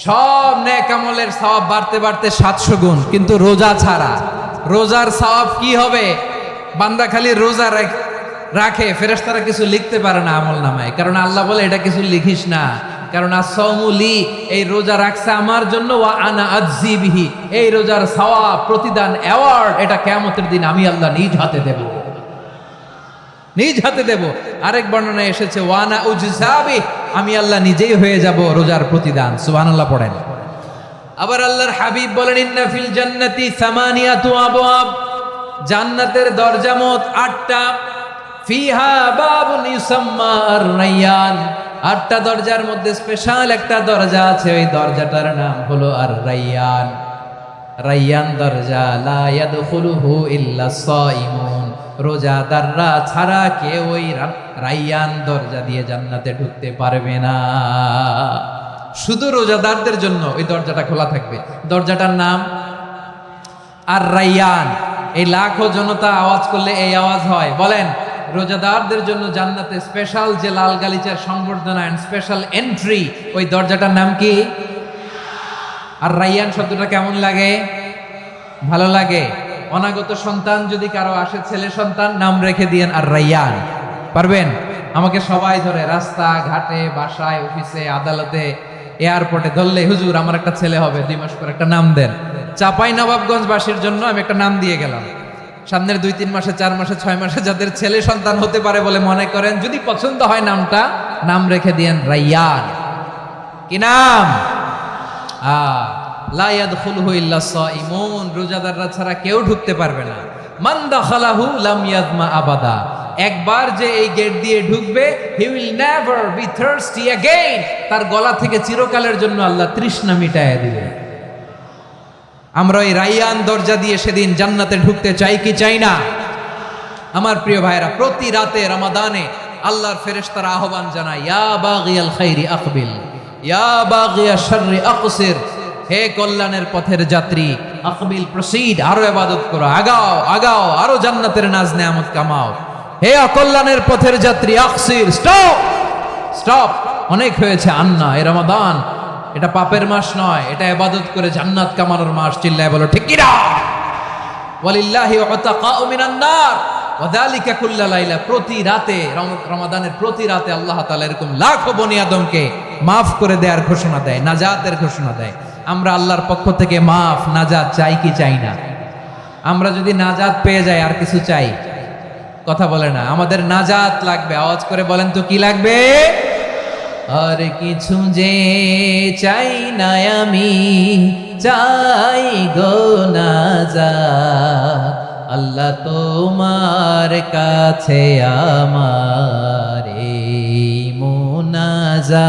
Speaker 1: সব নেক আমলের সওয়াব বাড়তে বাড়তে 700 গুণ, কিন্তু রোজা ছাড়া। রোজার সওয়াব কি হবে? বান্দা খালি রোজা রাখে, ফেরেশতারা কিছু লিখতে পারে না আমল নামায়, কারণ আল্লাহ বলে এটা কিছু লিখিস না, কারণ আসসাউমুলি, এই রোজা রাখছে আমার জন্য, ওয়া আনা আজজি বিহি, এই রোজার সওয়াব, প্রতিদান, অ্যাওয়ার্ড এটা কিয়ামতের দিন আমি আল্লাহ নিজ হাতে দেব, নিজ হাতে দেব। আরেক বর্ণনায় এসেছে ওয়ানা উজজাবি, আমি আল্লাহ নিজেই হয়ে যাব রোজার প্রতিদান। সুবহানাল্লাহ পড়েন। আবার আল্লাহর হাবিব বলেন ইন্না ফিল জান্নাতি সামানিয়াতু আবওয়াব, জান্নাতের দরজা মোট 8টা, ফিহা বাবুন ইউসাম্মা আর-রায়্যান, 8টা দরজার মধ্যে স্পেশাল একটা দরজা আছে, ওই দরজাটার নাম হলো আর-রায়্যান। রায়্যান দরজা, লা ইয়াদখুলুহু ইল্লা সাইমুন, রোজাদাররা ছাড়া কেউ ওই রায়্যান দরজা দিয়ে জান্নাতে ঢুকতে পারবে না। শুধু রোজাদারদের জন্য ওই দরজাটা খোলা থাকবে। দরজাটার নাম আর-রায়্যান। এই লাখো জনতা আওয়াজ করলে এই আওয়াজ হয়, বলেন রোজাদারদের জন্য জান্নাতে স্পেশাল যে লাল গালিচার সংবর্ধনা এন্ড স্পেশাল এন্ট্রি, ওই দরজাটার নাম কি? আর-রায়্যান শব্দটা কেমন লাগে? ভালো লাগে। অনাগত সন্তান যদি কারো আসে, ছেলে সন্তান, নাম রেখে দিয়েন আর-রায়্যান। পারবেন? আমাকে সবাই ধরে রাস্তা ঘাটে, বাসায়, অফিসে, আদালতে, এয়ারপোর্টে ধরলে, হুজুর আমার একটা ছেলে হবে 2 মাস পর, একটা নাম দেন। চাপাই নবাবগঞ্জবাসীর জন্য আমি একটা নাম দিয়ে গেলাম। সামনের 2-3 মাসে, 4 মাসে, 6 মাসে যাদের ছেলে সন্তান হতে পারে বলে মনে করেন, যদি পছন্দ হয় নামটা, নাম রেখে দিয়েন রায়্যান। কি নাম? লা ইয়াদখুলুহু ইল্লা সাইমুন, রোজাদাররা ছাড়া কেউ ঢুকতে পারবে না। মান দাখালাহু লাম ইয়াদমা আবাদা, একবার যে এই গেট দিয়ে ঢুকবে, he will never be thirsty again, তার গলা থেকে চিরকালের জন্য আল্লাহ তৃষ্ণা মিটায় দিবে। আমরা এই রায়্যান দরজা দিয়ে সেদিন জান্নাতে ঢুকতে চাই কি চাই না? আমার প্রিয় ভাইরা, প্রতি রাতে রমাদানে আল্লাহর ফেরেশতারা আহ্বান জানায়, ইয়া বাগিয়াল খাইরি আকবিল, ইয়া বাগিয়াশ শাররি আকসির, হে কল্যাণের পথের যাত্রী, আকবিল প্রসিড, আরো ইবাদত করো, আগাও আগাও, আরো জান্নাতের নাজ নেয়ামত কামাও। হে অকল্যাণের পথের যাত্রী, আকসির, স্টপ স্টপ, অনেক হয়েছে। আন্না, এ রমাদান এটা পাপের মাস নয়, এটা ইবাদত করে জান্নাত কামানোর মাস। চিল্লায় বলো ঠিক কি না? ওয়ালিল্লাহি উতাকাউ মিনান নার ওয়া যালিকা কুল্লা লাইলা, প্রতি রাতে, রমাদানের প্রতি রাতে আল্লাহ তাআলা এরকম লাখো বনি আদমকে মাফ করে দেওয়ার ঘোষণা দেয়, নাজাতের ঘোষণা দেয়। আমরা আল্লাহর পক্ষ থেকে মাফ, নাজাত চাই কি চাই না? আমরা যদি নাজাত পেয়ে যাই আর কিছু চাই? কথা বলে না। আমাদের নাজাত লাগবে, আওয়াজ করে বলেন তো কি লাগবে? আর কিছু যে চাই না আমি, চাই গো নাজাত, আল্লাহ তোমার কাছে আমার এই মুনাজাত।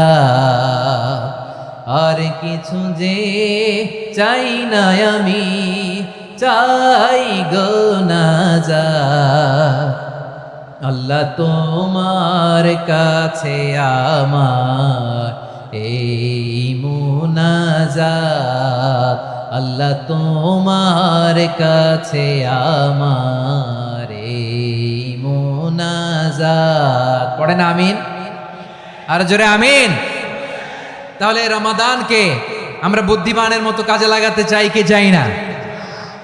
Speaker 1: আর কিছু যে চাই না আমি, চাই গো নাজাত, আল্লাহ তোমার কাছে আমার এই মুনাজাত, আল্লাহ তোমার কাছে আমার এই মুনাজাত। পড়েন আমিন, আর জোরে আমিন। তাহলে রমাদানকে আমরা বুদ্ধিমানের মতো কাজে লাগাতে চাই কি চাই না?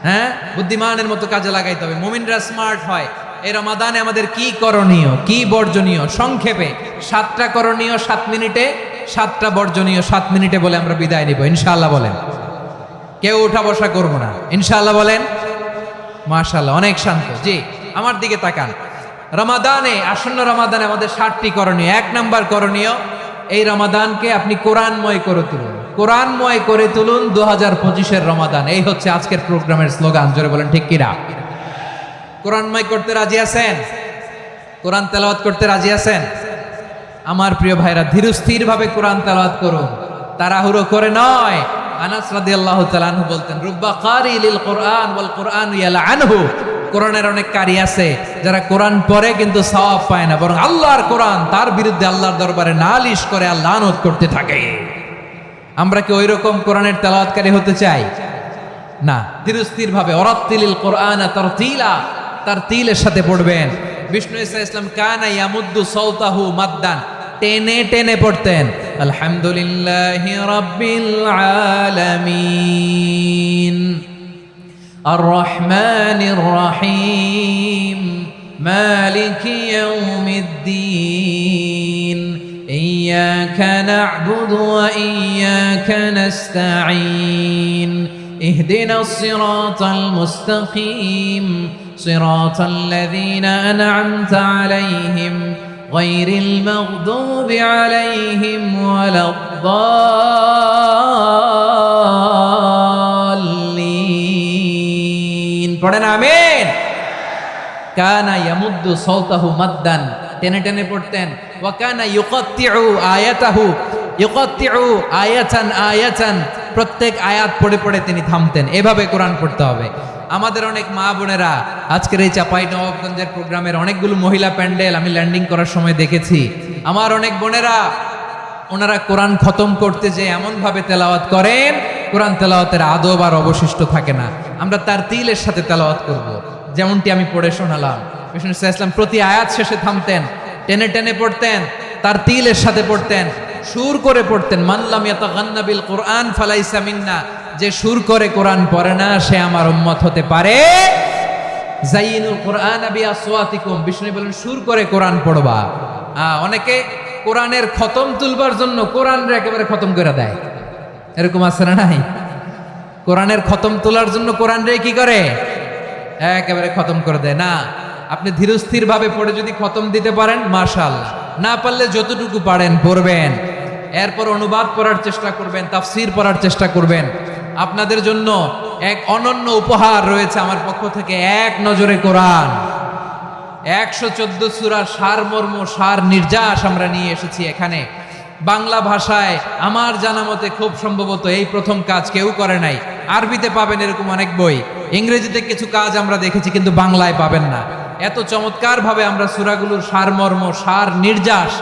Speaker 1: হ্যাঁ, বুদ্ধিমানের মতো কাজে লাগাইতে হবে। মুমিনরা স্মার্ট হয়। এই রমাদানে আমাদের কি করণীয়, কি বর্জনীয়? সংক্ষেপে 7টা করণীয় 7 মিনিটে, 7টা বর্জনীয় 7 মিনিটে বলে আমরা বিদায় নিব ইনশাআল্লাহ। বলেন, কেউ উঠা বসা করব না ইনশাআল্লাহ। বলেন মাশাআল্লাহ, অনেক শান্ত। জি, আমার দিকে তাকান। রমাদানে, আসন্ন রমাদানে আমাদের 7টি করণীয়। 1 নাম্বার করণীয়, এই রমাদানকে আপনি কোরআনময় করে তুলুন। কোরআনময় করে তুলুন 2025-এর রমাদান। এই হচ্ছে আজকের প্রোগ্রামের স্লোগান। জোরে বলেন ঠিক কিনা? কোরআনময় করতে রাজি আছেন? কোরআন তেলাওয়াত করতে রাজি আছেন? আমার প্রিয় ভাইরা, ধীরস্থির ভাবে কোরআন তেলাওয়াত করুন, তাড়াহুড়ো করে নয়। আনাস রাদিয়াল্লাহু তাআলা আনহু বলতেন, রুব্বা কারি লিল কোরআন ওয়াল কোরআন ইয়ালআনহু, কোরআনের অনেক কারি আছে যারা কোরআন পড়ে কিন্তু সওয়াব পায় না, বরং আল্লাহর কোরআন তার বিরুদ্ধে আল্লাহর দরবারে নালিশ করে আর লানত করতে থাকে। আমরা কি ওইরকম কোরআনের তেলাওয়াতকারী হতে চাই? না। ধীরস্থির ভাবে, ওয়ারাত্তিলিল কোরআন তারতিলা, তারতিলের সাথে পড়বেন। বিষ্ণু ঈসা ইসলাম কানা ইয়ামুদ্দু সাওতাহু মাদ্দান, টেনে টেনে পড়তেন। আলহামদুলিল্লাহি রাব্বিল আলামিন আর রহমানির রহিম মালিকি ইয়াউমিদ্দিন ইয়্যাকা না'বুদু ওয়া ইয়্যাকা নাস্তাঈন ইহদিনাস সিরাতাল মুস্তাকিম সিরাতাল লাযীনা আন'আমতা আলাইহিম গায়রিল মাগদুবি আলাইহিম ওয়ালাদ-দাল্লিন। পড়েন আমিন। কানা ইয়ামুদ্দু সাওতাহু মাদ্দান, টেনে টেনে পড়তেন। ওয়া কানা ইউকাত্তিউ আয়াতাহু, ইউকাত্তিউ আয়াতান আয়াতান, প্রত্যেক আয়াত পড়ে পড়ে তিনি থামতেন। এভাবে কোরআন পড়তে হবে। আমাদের অনেক মা বোনেরা আজকের এই চাঁপাইনবাবগঞ্জের প্রোগ্রামের অনেকগুলো মহিলা প্যান্ডেল আমি ল্যান্ডিং করার সময় দেখেছি। আমার অনেক বোনেরা ওনারা কোরআন খতম করতে যে এমনভাবে তেলাওয়াত করেন, কোরআন তেলাওয়াতের আদব আর অবশিষ্ট থাকে না। আমরা তার তিলের সাথে তেলাওয়াত করব, যেমনটি আমি পড়ে শোনালাম। বিষ্ণু ইসলাম প্রতি আয়াত শেষে থামতেন, টেনে টেনে পড়তেন, তার তিলের সাথে পড়তেন, সুর করে পড়তেন। মানলাম ইয়াতাগান্না বিল কোরআন ফালাইসা মিন্না, যে সুর করে কোরআন পড়ে না সে আমার উম্মত হতে পারে। যাইনুল কোরআন বিআসওয়াতিকুম, বিষ্ণু বলেন সুর করে কোরআন পড়বা। অনেকে কোরআনের খতম তুলবার জন্য কোরআনরে একেবারে খতম করে দেয়, এরকম আছে না নাই? কোরআনের খতম তোলার জন্য কোরআনরে কি করে? একেবারে খতম করে দেয় না। আপনি ধীরস্থির ভাবে পড়ে যদি খতম দিতে পারেন মাশাআল্লাহ, না পারলে যতটুকু পারেন পড়বেন। এরপর অনুবাদ পড়ার চেষ্টা করবেন, তাফসীর পড়ার চেষ্টা করবেন। আপনাদের জন্য এক অনন্য উপহার রয়েছে আমার পক্ষ থেকে, এক নজরে কোরআন। 114 সূরার সারমর্ম, সার নির্যাস আমরা নিয়ে এসেছি এখানে বাংলা ভাষায়। আমার জানা মতে খুব সম্ভবত এই প্রথম কাজ কেউ করে নাই। আরবিতে পাবেন এরকম অনেক বই, ইংরেজিতে কিছু কাজ আমরা দেখেছি, কিন্তু বাংলায় পাবেন না। এত চমৎকার ভাবে আমরা সূরাগুলোর সারমর্ম, সার নির্যাস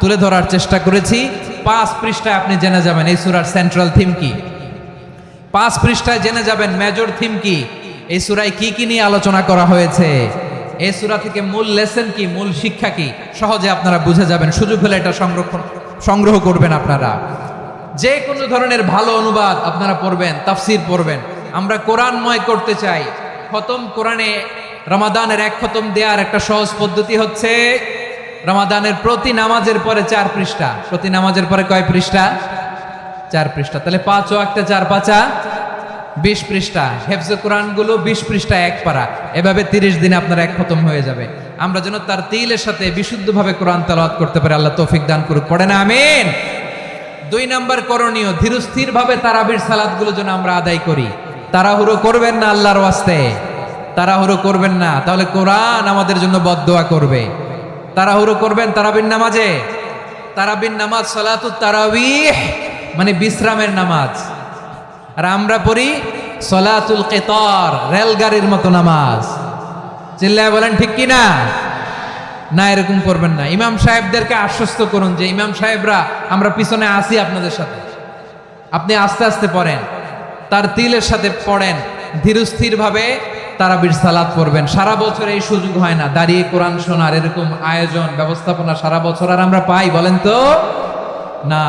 Speaker 1: তুলে ধরার চেষ্টা করেছি। 5 পৃষ্ঠায় আপনি জেনে যাবেন এই সূরার সেন্ট্রাল থিম কি। 5 পৃষ্ঠায় জেনে যাবেন মেজর থিম কি, এই সূরায় কি কি নিয়ে আলোচনা করা হয়েছে, এই সূরা থেকে মূল লেসন কি, মূল শিক্ষা কি, সহজে আপনারা বুঝে যাবেন। সুযোগ হলে এটা সংগ্রহ করবেন। আপনারা যে কোনো ধরনের ভালো অনুবাদ আপনারা পড়বেন, তাফসীর পড়বেন। আমরা কোরআনময় করতে চাই। খতম কোরআনে রমাদানের 1 খতম দেওয়ার একটা সহজ পদ্ধতি হচ্ছে রমাদানের প্রতি নামাজের পরে 4 পৃষ্ঠা। প্রতি নামাজের পরে কয় পৃষ্ঠা? 4 পৃষ্ঠা। তাহলে 5 ওয়াক্তে 4 পাঁচা 20 পৃষ্ঠা। হেফজে কোরআন গুলো 20 পৃষ্ঠা 1 পারা। এভাবে 30 দিনে আপনার 1 খতম হয়ে যাবে। আমরা যেন তার তিলের সাথে বিশুদ্ধভাবে কোরআন তেলাওয়াত করতে পারি, আল্লাহ তৌফিক দান করুক। পড়েন আমিন। 2 নাম্বার করণীয়, ধীরস্থির ভাবে তারাবির সালাতগুলো যেন আমরা আদায় করি। তাড়াহুড়ো করবেন না আল্লাহর ওয়াস্তে, তাড়াহুড়ো করবেন না, তাহলে কোরআন আমাদের জন্য বদদোয়া করবে। তাড়াহুড়ো করবেন তারাবির নামাজে। তারাবির নামাজ সালাতুত তারাবিহ মানে বিশ্রামের নামাজ। আর আমরা পড়ি সালাতুল কিতার, রেলগাড়ির মতো নামাজ। চিল্লায় বলেন ঠিক কি না? না, এরকম করবেন না। ইমাম সাহেবদেরকে আশ্বস্ত করুন যে ইমাম সাহেবরা আমরা পিছনে আসি আপনাদের সাথে, আপনি আস্তে আস্তে পড়েন, তার তিলের সাথে পড়েন, ধীরস্থির ভাবে তারাবির সালাত পড়বেন। সারা বছর এই সুযোগ হয় না দাঁড়িয়ে কোরআন শোনার, এরকম আয়োজন ব্যবস্থাপনা সারা বছর আর আমরা পাই বলেন তো? না।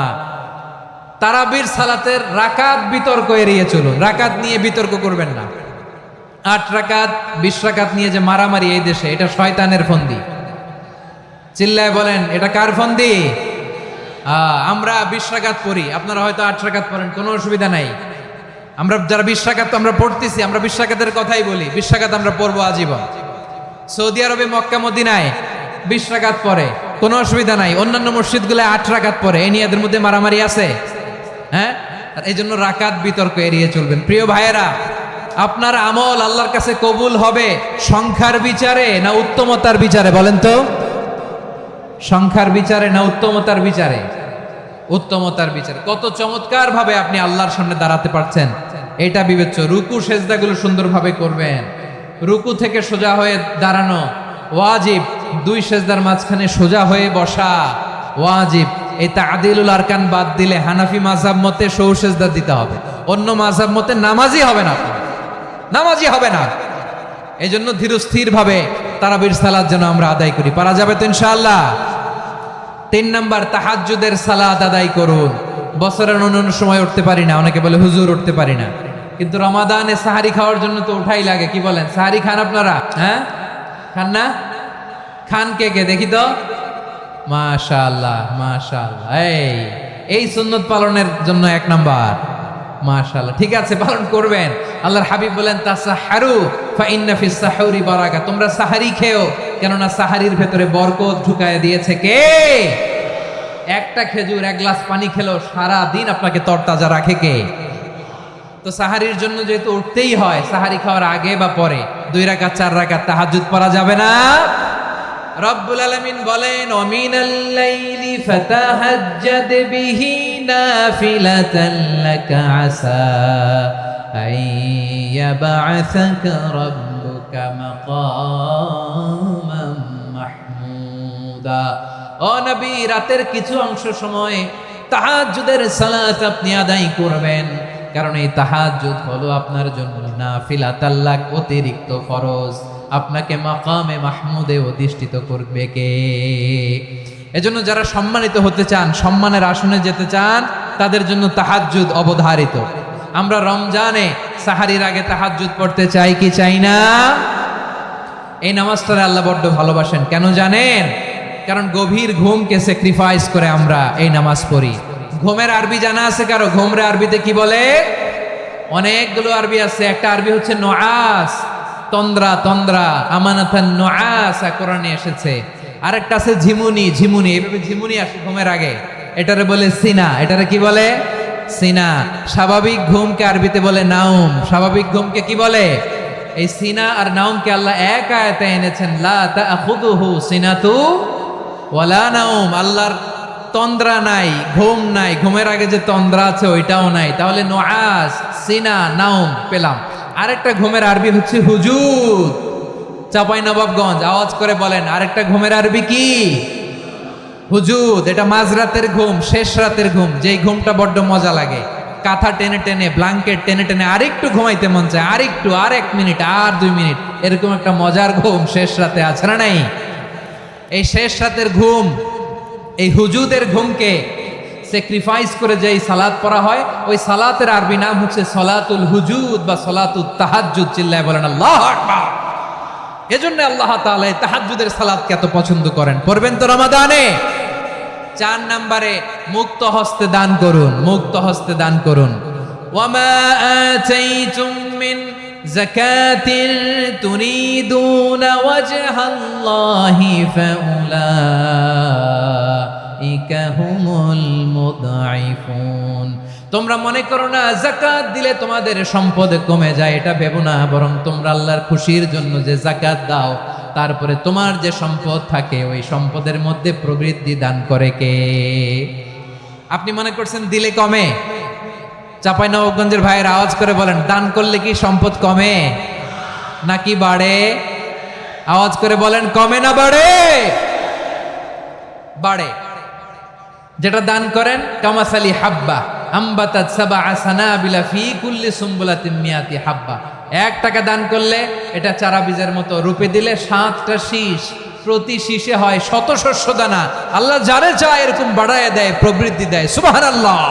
Speaker 1: তারাবির সালাতের রাকাত বিতর্ক এড়িয়ে চলুন, রাকাত নিয়ে বিতর্ক করবেন না। 8 রাকাত 20 রাকাত নিয়ে যে মারামারি এই দেশে, এটা শয়তানের ফন্দি। চিল্লায় বলেন এটা কার ফন্দি? আমরা 20 রাকাত পড়ি, আপনারা হয়তো 8 রাকাত পড়েন, কোনো অসুবিধা নাই। আমরা যারা 20 রাকাত আমরা পড়তেছি, আমরা 20 রাকাতের কথাই বলি। 20 রাকাত আমরা পড়বো আজীবন। সৌদি আরবে মক্কা মদিনায় 20 রাকাত পড়ে, কোনো অসুবিধা নাই। অন্যান্য মসজিদগুলোয় 8 রাকাত পড়ে, এই নিয়ে এদের মধ্যে মারামারি আছে? হ্যাঁ, এই জন্য রাকাত বিতর্ক এড়িয়ে চলবেন। প্রিয় ভাইয়েরা, আপনার আমল আল্লাহর কাছে কবুল হবে সংখ্যার বিচারে না উত্তমতার বিচারে? বলেন তো, সংখ্যার বিচারে না উত্তমতার বিচারে? উত্তমতার বিচারে। কত চমৎকার ভাবে আপনি আল্লাহর সামনে দাঁড়াতে পারছেন এটা বিবেচ্য। রুকু সেজদাগুলো সুন্দরভাবে করবেন। রুকু থেকে সোজা হয়ে দাঁড়ানো ওয়াজিব, 2 সেজদার মাঝখানে সোজা হয়ে বসা ওয়াজিব। এই তা'দিলুল আরকান বাদ দিলে হানাফি মাযহাব মতে সৌ সেজদা দিতে হবে, অন্য মাযহাব মতে নামাজই হবে না, নামাজই হবে না। এই জন্য ধীরস্থির ভাবে তারাবির সালাত যেন আমরা আদায় করি। পারা যাবে তো ইনশাআল্লাহ? 3 নাম্বার, তাহাজ্জুদের সালাত আদায় করুন। বছরের অন্যান্য সময় উঠতে পারি না, অনেকে বলে হুজুর উঠতে পারি না। কিন্তু রমাদানে সাহারি খাওয়ার জন্য তো উঠাই লাগে, কি বলেন? সাহারি খান আপনারা? হ্যাঁ, খান না? খান কে কে দেখি তো? মাশাআল্লাহ মাশাআল্লাহ, এই সুন্নত পালনের জন্য 1 নাম্বার। মাশাআল্লাহ, ঠিক আছে, পালন করবেন। আল্লাহর হাবিব বলেন তাসাহারু ফা ইন্না ফিস সাহুরি বারাকা, তোমরা সাহারি খেও, কেননা সাহারির ভেতরে বরকত ঢুকায় দিয়েছে কে? একটা খেজুর, 1 গ্লাস পানি খেলেও সারা দিন আপনাকে তরতাজা রাখে কে? তো সাহারির জন্য যেহেতু উঠতেই হয়, সাহারি খাওয়ার আগে বা পরে 2 রাকাত 4 রাকাত তাহাজ্জুদ পড়া যাবে না? রব্বুল আলামিন বলেন ওয়ামিনাল লাইলি ফাতাহাজ্জাদ বিহি নাফিলাতান লাকা আসা আইয়াবআসাকা রাব্বুকা মাকামান মাহমুদা। ও নবী, রাতের কিছু অংশ সময় তাহাজ্জুদের সালাত আপনি আদায় করবেন, কারণ এই তাহাজ্জুদ হলো আপনার জন্য নাফিলাতাল লাক, অতিরিক্ত ফরজ। আপনাকে মাকামে মাহমুদে অধিষ্ঠিত করবে কে? এজন্য যারা সম্মানিত হতে চান, সম্মানের আসনে যেতে চান, তাদের জন্য তাহাজ্জুদ অবধারিত। আমরা রমজানে সাহারির আগে তাহাজ্জুদ পড়তে চাই কি চাই না? এই নামাজটা আল্লাহ বড্ড ভালোবাসেন, কেন জানেন? কারণ গভীর ঘুমকে স্যাক্রিফাইস করে আমরা এই নামাজ পড়ি। ঘুমের আরবি জানা আছে কারো? ঘুমরে আরবিতে কি বলে? অনেকগুলো আরবি আছে। একটা আরবি হচ্ছে নুআস, তন্দ্রা, তন্দ্রা, আমানাতান নুআস কোরআনে এসেছে। আরেকটা আছে ঝিমুনি, ঝিমুনি, এইভাবে ঝিমুনি আসে ঘুমের আগে, এটারে বলে সিনা। এটারে কি বলে? সিনা। স্বাভাবিক ঘুমকে আরবিতে বলে নাউম। স্বাভাবিক ঘুমকে কি বলে? এই সিনা আর নাউমকে আল্লাহ এক আয়াতে এনেছেন, লা তাখুযুহু সিনাতু ওয়ালা নাউম। আল্লাহর তন্দ্রা নাই, ঘুম নাই, ঘুমের আগে যে তন্দ্রা আছে ওইটাও নাই। তাহলে নুআস, সিনা, নাউম পেলাম। আরেকটা ঘুমের আরবি হচ্ছে হুজুদ। চাঁপাইনবাবগঞ্জ আওয়াজ করে বলেন, আরেকটা ঘুমের আরবি কি? হুজুদ। এটা মাঝরাতের ঘুম, শেষ রাতের ঘুম, যেই ঘুমটা বড্ড মজা লাগে। কাঁথা টেনে টেনে, ব্ল্যাঙ্কেট টেনে টেনে আরেকটু ঘুমাইতে মন চায়, আরেকটু, আর 1 মিনিট, আর 2 মিনিট, এরকম একটা মজার ঘুম শেষ রাতে আছে না নাই? এই শেষ রাতের ঘুম, এই হুজুদের ঘুমকে স্যাক্রিফাইস করে যেই সালাত পড়া হয়, ওই সালাতের আরবি নাম হচ্ছে সলাতুল হুজুদ বা সলাতুত তাহাজ্জুদ। চিল্লায় বলেন আল্লাহু আকবার। এজন্য আল্লাহ তাআলা এই তাহাজ্জুদের সালাতকে এত পছন্দ করেন। পড়বেন তো রমাদানে। 4 নম্বরে মুক্ত হস্তে দান করুন, মুক্ত হস্তে দান করুন। ওয়ামা আতাইতুম মিন যাকাতিন তুরিদুনা ওয়াজহাল্লাহি ফাউলাইকা হুমুল মুদঈফুন। তোমরা মনে করো না যাকাত দিলে তোমাদের সম্পদ কমে যায়, এটা ভেবো না। বরং তোমরা আল্লাহর খুশির জন্য যে যাকাত দাও, তারপরে তোমার যে সম্পদ থাকে ওই সম্পদের মধ্যে প্রবৃদ্ধি দান করে কে? আপনি মনে করছেন দিলে কমে? চাঁপাইনবাবগঞ্জের ভাইয়ের আওয়াজ করে বলেন, দান করলে কি সম্পদ কমে নাকি বাড়ে? আওয়াজ করে বলেন, কমে না বাড়ে? বাড়ে। যেটা দান করেন, কামাসালি হাব্বা আম্বাতাত সাবআ সানাবিলা ফি কুল্লি সুম্বুলাতিন মিয়াতি হাব্বা। 1 টাকা দান করলে এটা চারা বীজের মতো, রূপে দিলে 7টা শীষ, প্রতি শীষে হয় 100 শস্য দানা। আল্লাহ যারে চায় এরকম বাড়ায় দেয়, প্রবৃদ্ধি দেয়। সুবহানাল্লাহ।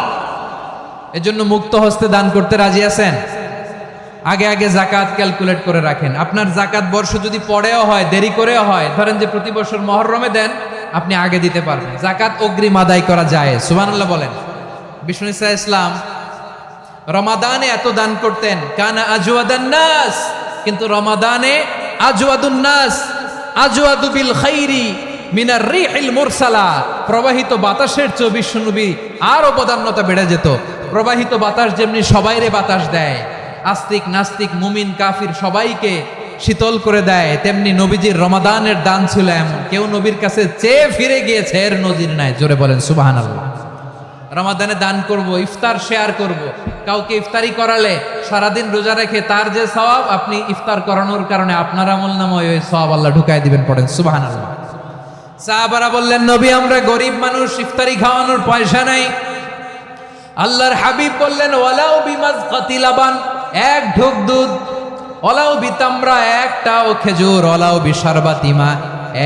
Speaker 1: এজন্য মুক্ত হস্তে দান করতে রাজি আছেন? আগে আগে যাকাত ক্যালকুলেট করে রাখেন। আপনার যাকাত বর্ষ যদি পরেও হয়, দেরি করেও হয়, ধরেন যে প্রতি বছর মুহররমে দেন, আপনি আগে দিতে পারবেন। যাকাত অগ্রিম আদায় করা যায়। সুবহানাল্লাহ বলেন। বিষ্ণু ইসা ইসলাম রমাদানে এত দান করতেন, কানা আজওয়াদান নাস, কিন্তু রমাদানে আজওয়াদুন নাস আজওয়াদু বিল খাইরি মিনার রিহিল মুরসালা। প্রবাহিত বাতাসের চেয়ে বিশ্বনবী আরো বদান্যতা বেড়ে যেত। প্রবাহিত বাতাস যেমনি সবাইরে বাতাস দেয়, আস্তিক নাস্তিক মুমিন কাফির সবাইকে শীতল করে দেয়, তেমনি নবীজির রমাদানের দান ছিল এমন, কেউ নবীর কাছে চেয়ে ফিরে গিয়েছে এর নজির নাই। জোরে বলেন সুবহানাল্লাহ। রমাদানে দান করব, ইফতার শেয়ার করব। কাউকে ইফতারি করালে সারাদিন রোজা রেখে তার যে সওয়াব, আপনি ইফতার করানোর কারণে আপনার আমলনামায় ওই সওয়াব আল্লাহ ঢুকায় দিবেন। পড়েন সুবহানাল্লাহ। সাহাবারা বললেন, নবী আমরা গরিব মানুষ, ইফতারি খাওয়ানোর পয়সা নাই। আল্লাহর হাবিব বললেন, ওয়ালাউ বিমাজকাতি লাবান, 1 ঢোক দুধ, ওয়ালাউ বিতামরা, 1টাও খেজুর, ওয়ালাউ বিশারবাতি মা,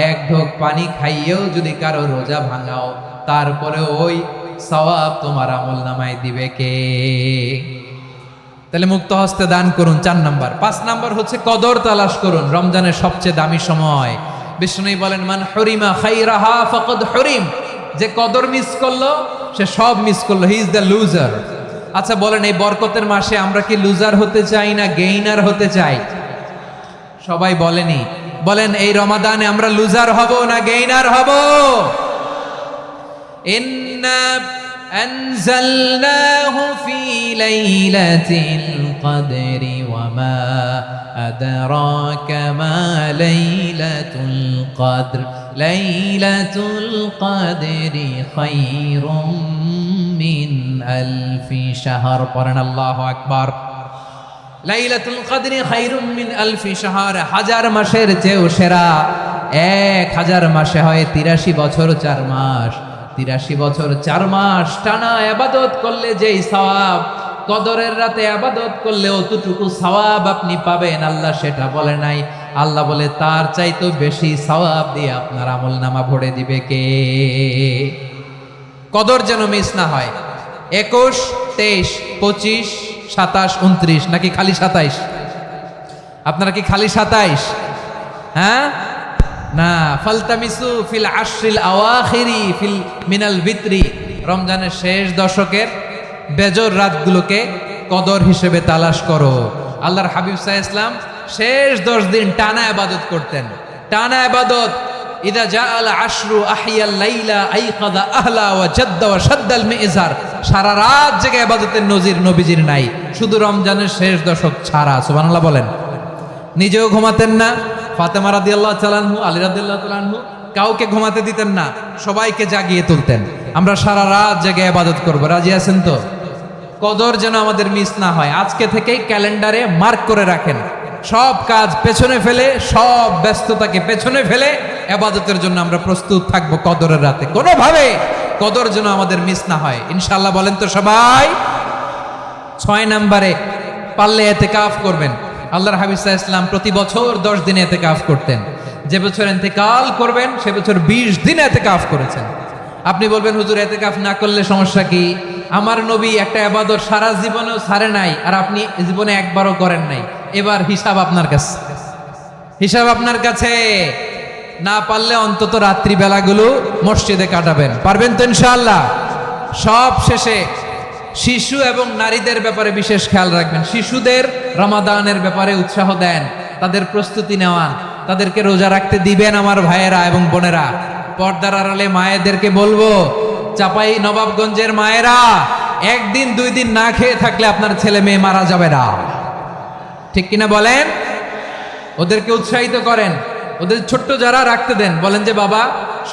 Speaker 1: 1 ঢোক পানি খাইয়েও যদি কারো রোজা ভাঙাও, তারপরে ওই সওয়াব তোমার আমলনামায় দিবে কে? তাহলে মুক্ত হস্তে দান করুন 4 নাম্বার। 5 নাম্বার হচ্ছে কদর তালাশ করুন, রমজানের সবচেয়ে দামি সময়। বিষ্ণু বলেন মান হুরিমা খাইরাহা ফাকাদ হুরিম, যে কদর মিস করলো সে সব মিস করলো, হি ইজ দ্য লুজার। আচ্ছা বলেন, এই বরকতের মাসে আমরা কি লুজার হতে চাই না গেইনার হতে চাই? সবাই বলেনি, বলেন এই রমাদানে আমরা লুজার হব না গেইনার হব? ইন্না আনজালনাহু ফি লাইলাতিল কদরি ওয়া মা আদরাকা মা লাইলাতুল কদর লাইলাতুল কদরি খায়রুম মিন আলফি শাহর। পড়েন আল্লাহু আকবার। লাইলাতুল কদরি খায়রুম মিন আলফি শাহর, 1000 মাসের চেয়েও সেরা। 1000 মাসে হয় 83 বছর 4 মাস। 83 বছর 4 মাস টানা ইবাদত করলে যেই সওয়াব, কদরের রাতে ইবাদত করলে অতটুকু সওয়াব আপনি পাবেন, আল্লাহ সেটা বলে নাই। আল্লাহ বলে তার চাইতে বেশি সওয়াব দিয়ে আপনার আমলনামা ভরে দিবে কে? কদর যেন মিস না হয়। 21, 23, 25, 27, 29 নাকি খালি 27? আপনারা কি খালি 27? হ্যাঁ না, ফালতামিসু ফিল আশরিল আওয়াখিরি ফিল মিনাল ভিতরি, রমজানের শেষ দশকের বেজর রাতগুলোকে কদর হিসেবে তালাশ করো। আল্লাহর হাবিব সাল্লাল্লাহু আলাইহি ওয়াসাল্লাম শেষ 10 দিন টানা ইবাদত করতেন, টানা ইবাদত। ইদা জাআল আশরু আহিয়াল লাইলা আইকাদা আহলা ওয়া জাদ্দা ওয়া শাদ্দাল মিজার, সারা রাত জেগে ইবাদতের নজির নবীজির নাই, শুধু রমজানের শেষ দশক ছাড়া। সুবহানাল্লাহ বলেন। নিজেও ঘুমাতেন না, ফাতেমা রাদিয়াল্লাহু তাআলা আনহু, আলী রাদিয়াল্লাহু তাআলা আনহু কাউকে ঘুমাতে দিতেন না, সবাইকে জাগিয়ে তুলতেন। আমরা সারা রাত জেগে ইবাদত করব, রাজি আছেন তো? কদর যেন আমাদের মিস না হয়। আজকে থেকেই ক্যালেন্ডারে মার্ক করে রাখেন, সব কাজ পেছনে ফেলে, সব ব্যস্ততাকে পেছনে ফেলে ইবাদতের জন্য আমরা প্রস্তুত থাকবো কদরের রাতে। কোনোভাবে কদর যেন আমাদের মিস না হয়, ইনশাআল্লাহ। বলেন তো সবাই? 6 নম্বরে পারলে ইতিকাফ করবেন। আল্লাহর হাবিব সাল্লাল্লাহু আলাইহি ওয়াসাল্লাম প্রতি বছর 10 দিন ইতিকাফ করতেন। যে বছর ইন্তেকাল করবেন সে বছর 20 দিন ইতিকাফ করেছেন। আপনি বলবেন হুজুর ইতিকাফ না করলে সমস্যা কি? আমার নবী একটা ইবাদত সারা জীবনেও ছাড়ে নাই, আর আপনি জীবনে একবারও করেন নাই। এবার হিসাব আপনার কাছে, হিসাব আপনার কাছে। না পারলে অন্তত রাত্রি বেলাগুলো মসজিদে কাটাবেন, পারবেন তো ইনশাআল্লাহ? সব শেষে শিশু এবং নারীদের ব্যাপারে বিশেষ খেয়াল রাখবেন। শিশুদের রমাদানের ব্যাপারে উৎসাহ দেন, তাদের প্রস্তুতি নেওয়ান, তাদেরকে রোজা রাখতে দিবেন। আমার ভাইয়েরা এবং বোনেরা, পর্দার আড়ালে মায়েদেরকে বলবো, চাপাই নবাবগঞ্জের মায়েরা, 1 দিন 2 দিন না খেয়ে থাকলে আপনার ছেলে মেয়ে মারা যাবে না, ঠিক কিনা বলেন? ওদেরকে উৎসাহিত করেন, ওদের ছোট্ট যারা রাখতে দেন, বলেন যে বাবা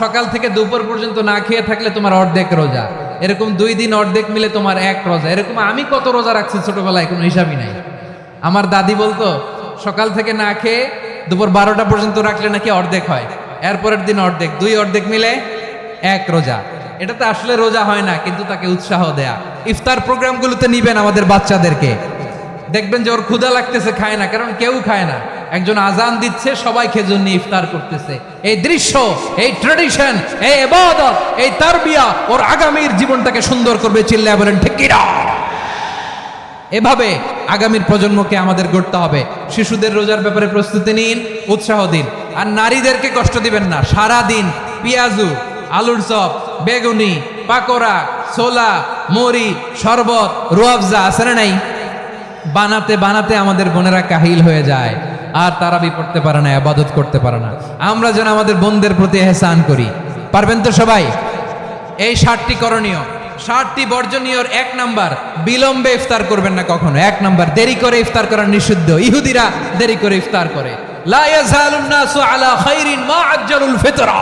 Speaker 1: সকাল থেকে দুপুর পর্যন্ত না খেয়ে থাকলে তোমার অর্ধেক রোজা, এরকম 2 দিন অর্ধেক মিলে তোমার 1 রোজা। এরকম আমি কত রোজা রাখছি ছোটবেলায়, কোনো হিসাবই নাই। আমার দাদি বলতো সকাল থেকে না খেয়ে দুপুর 12টা পর্যন্ত রাখলে নাকি অর্ধেক হয়, এরপরের দিন অর্ধেক, 2 অর্ধেক মিলে 1 রোজা। এটা তো আসলে রোজা হয় না, কিন্তু তাকে উৎসাহ দেয়া। ইফতার প্রোগ্রামগুলোতে নিবেন আমাদের বাচ্চাদেরকে, দেখবেন যে ওর ক্ষুধা লাগতেছে, খায় না, কারণ কেউ খায় না। একজন আজান দিচ্ছে, সবাই খেজুর নিয়ে ইফতার করতেছে। এই দৃশ্য, এই ট্রেডিশন, এই ইবাদত, এই তারবিয়া ওর আগামীর জীবনটাকে সুন্দর করবে। চিল্লায় বলেন ঠিক কি না? এভাবে আগামীর প্রজন্মকে আমাদের গড়তে হবে। শিশুদের রোজার ব্যাপারে প্রস্তুতি নিন, উৎসাহ দিন। আর নারীদেরকে কষ্ট দিবেন না। সারা দিন পেঁয়াজু, আলুর চপ, বেগুনি, পাকোড়া, ছোলা, মুড়ি, শরবত, রুয়াবজা আছে না নাই? বানাতে বানাতে আমাদের বোনেরা কাহিল হয়ে যায়, আর তারাবি পড়তে পারে না, ইবাদত করতে পারে না। আমরা যেন আমাদের বোনদের প্রতি ইহসান করি, পারবেন তো সবাই? এই 7টি করণীয়, 7টি বর্জনীয়র 1 নাম্বার, বিলম্বে ইফতার করবেন না কখনো। 1 নাম্বার, দেরি করে ইফতার করা নিষিদ্ধ। ইহুদিরা দেরি করে ইফতার করে। লা ইয়াজালুন নাসু আলা খাইরিন মা আজ্জালুল ফিতরা।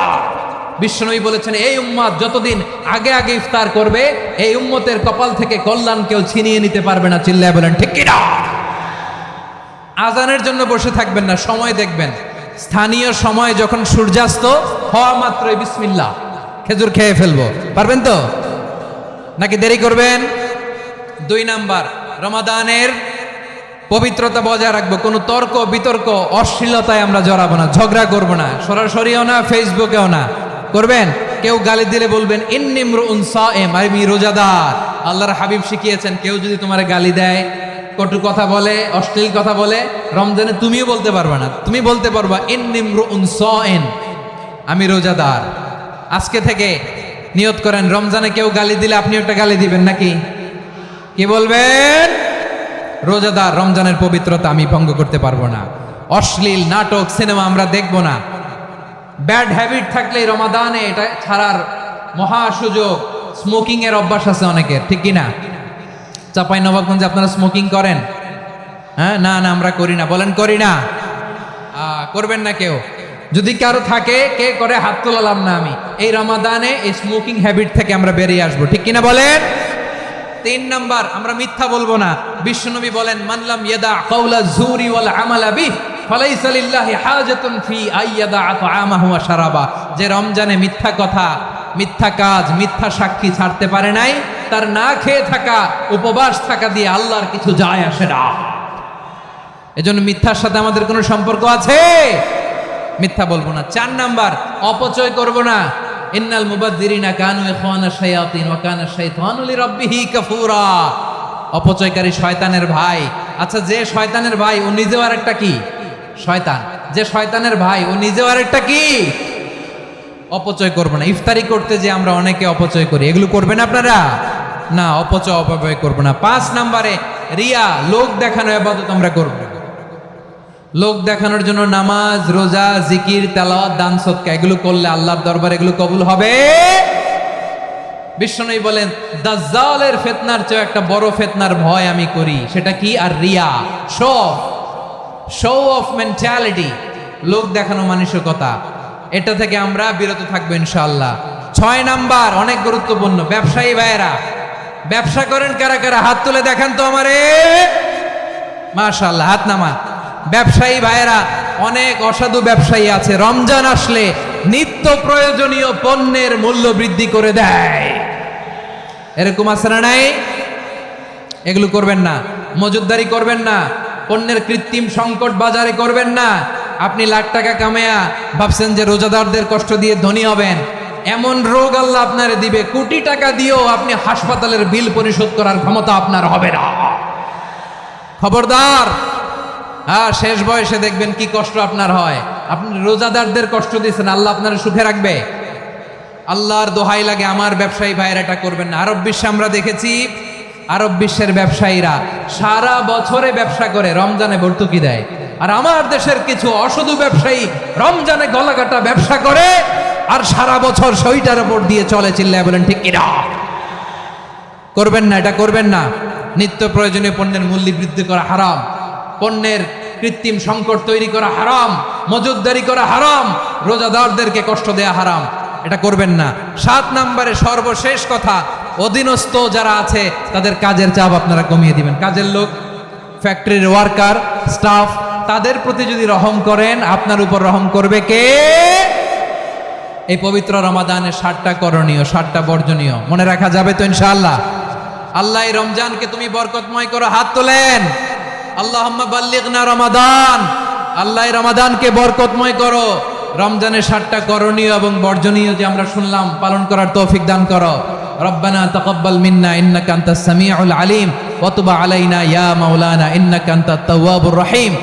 Speaker 1: বিশ্বনবী বলেছেন, এই উম্মত যতদিন আগে আগে ইফতার করবে, এই উম্মতের কপাল থেকে কল্যাণ কেউ ছিনিয়ে নিতে পারবে না। চিল্লায় বলেন ঠিক কি না? আজানের জন্য বসে থাকবেন না, সময় দেখবেন। স্থানীয় সময় যখন সূর্যাস্ত হওয়া মাত্রই বিসমিল্লাহ, খেজুর খেয়ে ফেলবো, পারবেন তো? নাকি দেরি করবেন? 2 নাম্বার, রমাদানের পবিত্রতা বজায় রাখবো। কোনো তর্ক বিতর্ক অশ্লীলতায় আমরা জড়াবো না, ঝগড়া করবো না, সরাসরিও না, ফেসবুকেও না। করবেন? কেউ গালি দিলে বলবেন ইন্নী ইমরুউন সায়েম, আমি রোজাদার। আল্লাহর হাবিব শিখিয়েছেন, কেউ যদি তোমার গালি দেয় কটু কথা বলে, অশ্লীল কথা বলে, রমজানে তুমিও বলতে পারবে না। তুমি বলতে পারবা ইন্নিমরুউন সাইন, আমি রোজাদার। আজকে থেকে নিয়ত করেন, রমজানে কেউ গালি দিলে আপনি একটা গালি দিবেন নাকি? কি বলবেন? রোজাদার, রমজানের পবিত্রতা আমি ভঙ্গ করতে পারবো না। অশ্লীল নাটক, সিনেমা আমরা দেখব না। ব্যাড হ্যাবিট থাকলে রমাদানে এটা ছাড়ার মহা সুযোগ। স্মোকিং এর অভ্যাস আছে অনেকের, ঠিক কি না? চাপাই নবাবগঞ্জে আপনারা স্মোকিং করেন? হ্যাঁ, না না আমরা করি না। বলেন করি না? করবেন না কেউ? যদি কারো থাকে, কে করে হাত তোলালাম না আমি। এই রমাদানে এই স্মোকিং হ্যাবিট থেকে আমরা বেরিয়ে আসবো, ঠিক কিনা বলেন? 3 নাম্বার, আমরা মিথ্যা বলবো না। বিশ্বনবী বলেন, মানলাম ইয়াদা কাওলা যুরি ওয়াল আমালা বিহ ফালাইসা লিল্লাহি হাজাতুন ফি আইয়াদা তাআমাহু ওয়া শারাবা। যে রমজানে মিথ্যা কথা, মিথ্যা কাজ, মিথ্যা সাক্ষী ছাড়তে পারে নাই, তার না খেয়ে থাকা, উপবাস থাকা দিয়ে আল্লাহর কিছু যায় আসে না। এজন্য মিথ্যার সাথে আমাদের কোনো সম্পর্ক আছে? মিথ্যা বলবো না। 4 নাম্বার, অপচয় করব না। ইন্নাল মুবাযযিরিনা কানু ইখওয়ানা শায়াতিন ওয়া কানা শাইতানু লিরাব্বিহি কাফুরা। অপচয়কারী শয়তানের ভাই। আচ্ছা, যে শয়তানের ভাই ও নিজেও আরেকটা কি? শয়তান। যে শয়তানের ভাই ও নিজেও আরেকটা কি? অপচয় করব না। ইফতারি করতে যে আমরা অনেকে অপচয় করি, এগুলো করবেন আপনারা? না, অপচয় অপব্যয় করব না। 5 নাম্বারে, রিয়া, লোক দেখানো ইবাদত আমরা করব না। লোক দেখানোর জন্য নামাজ, রোজা, জিকির, তেলাওয়াত, দান, সদকা এগুলো করলে আল্লাহর দরবারে এগুলো কবুল হবে? বিশ্বনবী বলেন, দাজ্জালের ফিতনার চেয়ে একটা বড় ফিতনার ভয় আমি করি। সেটা কি? আর রিয়া, শো অফ মেন্টালিটি, লোক দেখানো মানসিকতা। এটা থেকে আমরা বিরত থাকবো ইনশাআল্লাহ। 6 নাম্বার, অনেক গুরুত্বপূর্ণ। ব্যবসায়ী ভাইয়েরা, ব্যবসা করেন কারা কারা? হাত তুলে দেখান তো আমারে। মাশাআল্লাহ, হাত নামান। ব্যবসায়ী ভাইয়েরা, অনেক অসাধু ব্যবসায়ী আছে, রমজান আসলে নিত্য প্রয়োজনীয় পণ্যের মূল্য বৃদ্ধি করে দেয়। এরকম আছে না নাই? এগুলো করবেন না। মজুদদারি করবেন না। পণ্যের কৃত্রিম সংকট বাজারে করবেন না। আপনি লাখ টাকা কামায়া ভাবছেন যে রোজাদারদের কষ্ট দিয়ে ধনী হবেন। এমন রোগ আল্লাহ আপনারে দিবে, কোটি টাকা দিয়েও আপনি হাসপাতালের বিল পরিশোধ করার ক্ষমতা আপনার হবে না। খবরদার। শেষ বয়সে দেখবেন কি কষ্ট আপনার হয়। আপনি রোজাদারদের কষ্ট দিয়েছেন, আল্লাহ আপনার সুখে রাখবে? আল্লাহর দোহাই লাগে, আমার ব্যবসায়ী ভাইয়েরা এটা করবেন না। আরব বিশ্বে আমরা দেখেছি, আরব বিশ্বের ব্যবসায়ীরা সারা বছরে ব্যবসা করে, রমজানে ভর্তুকি দেয়। আর আমার দেশের কিছু অসাধু ব্যবসায়ী রমজানে গলাকাটা ব্যবসা করে আর সারা বছর সইটার উপর দিয়ে চলে। চিল্লায় বলেন ঠিক কিনা? করবেন না, এটা করবেন না। নিত্য প্রয়োজনীয় পণ্যের মূল্য বৃদ্ধি করা হারাম, পণ্যের কৃত্রিম সংকট তৈরি করা হারাম, মজুদদারি করা হারাম, রোজাদারদেরকে কষ্ট দেয়া হারাম। এটা করবেন না। 7 নাম্বারে সর্বশেষ কথা, অধীনস্থ যারা আছে তাদের কাজের চাপ আপনারা কমিয়ে দিবেন। কাজের লোক, ফ্যাক্টরির ওয়ার্কার, স্টাফ, তাদের প্রতি যদি রহম করেন, আপনার উপর রহম করবে কে? এই পবিত্র রমাদানের 7টা করণীয়, 7টা বর্জনীয় মনে রাখা যাবে তো ইনশাআল্লাহ? আল্লাহ এই রমজানকে তুমি বরকতময় করো। হাত তোলেন। আল্লাহুম্মা বাল্লিগনা রমাদান। আল্লাহ এই রমাদানকে বরকতময় করো। রমজানের 7টা করণীয় এবং বর্জনীয় যে আমরা শুনলাম, পালন করার তৌফিক দান করো। রব্বানা তাকাব্বাল মিন্না ইন্নাকা আনতাস সামিউল আলিম ওয়া তুব আলাইনা ইয়া মাওলানা ইন্নাকা আনতাত তাওয়াবুর রহিম।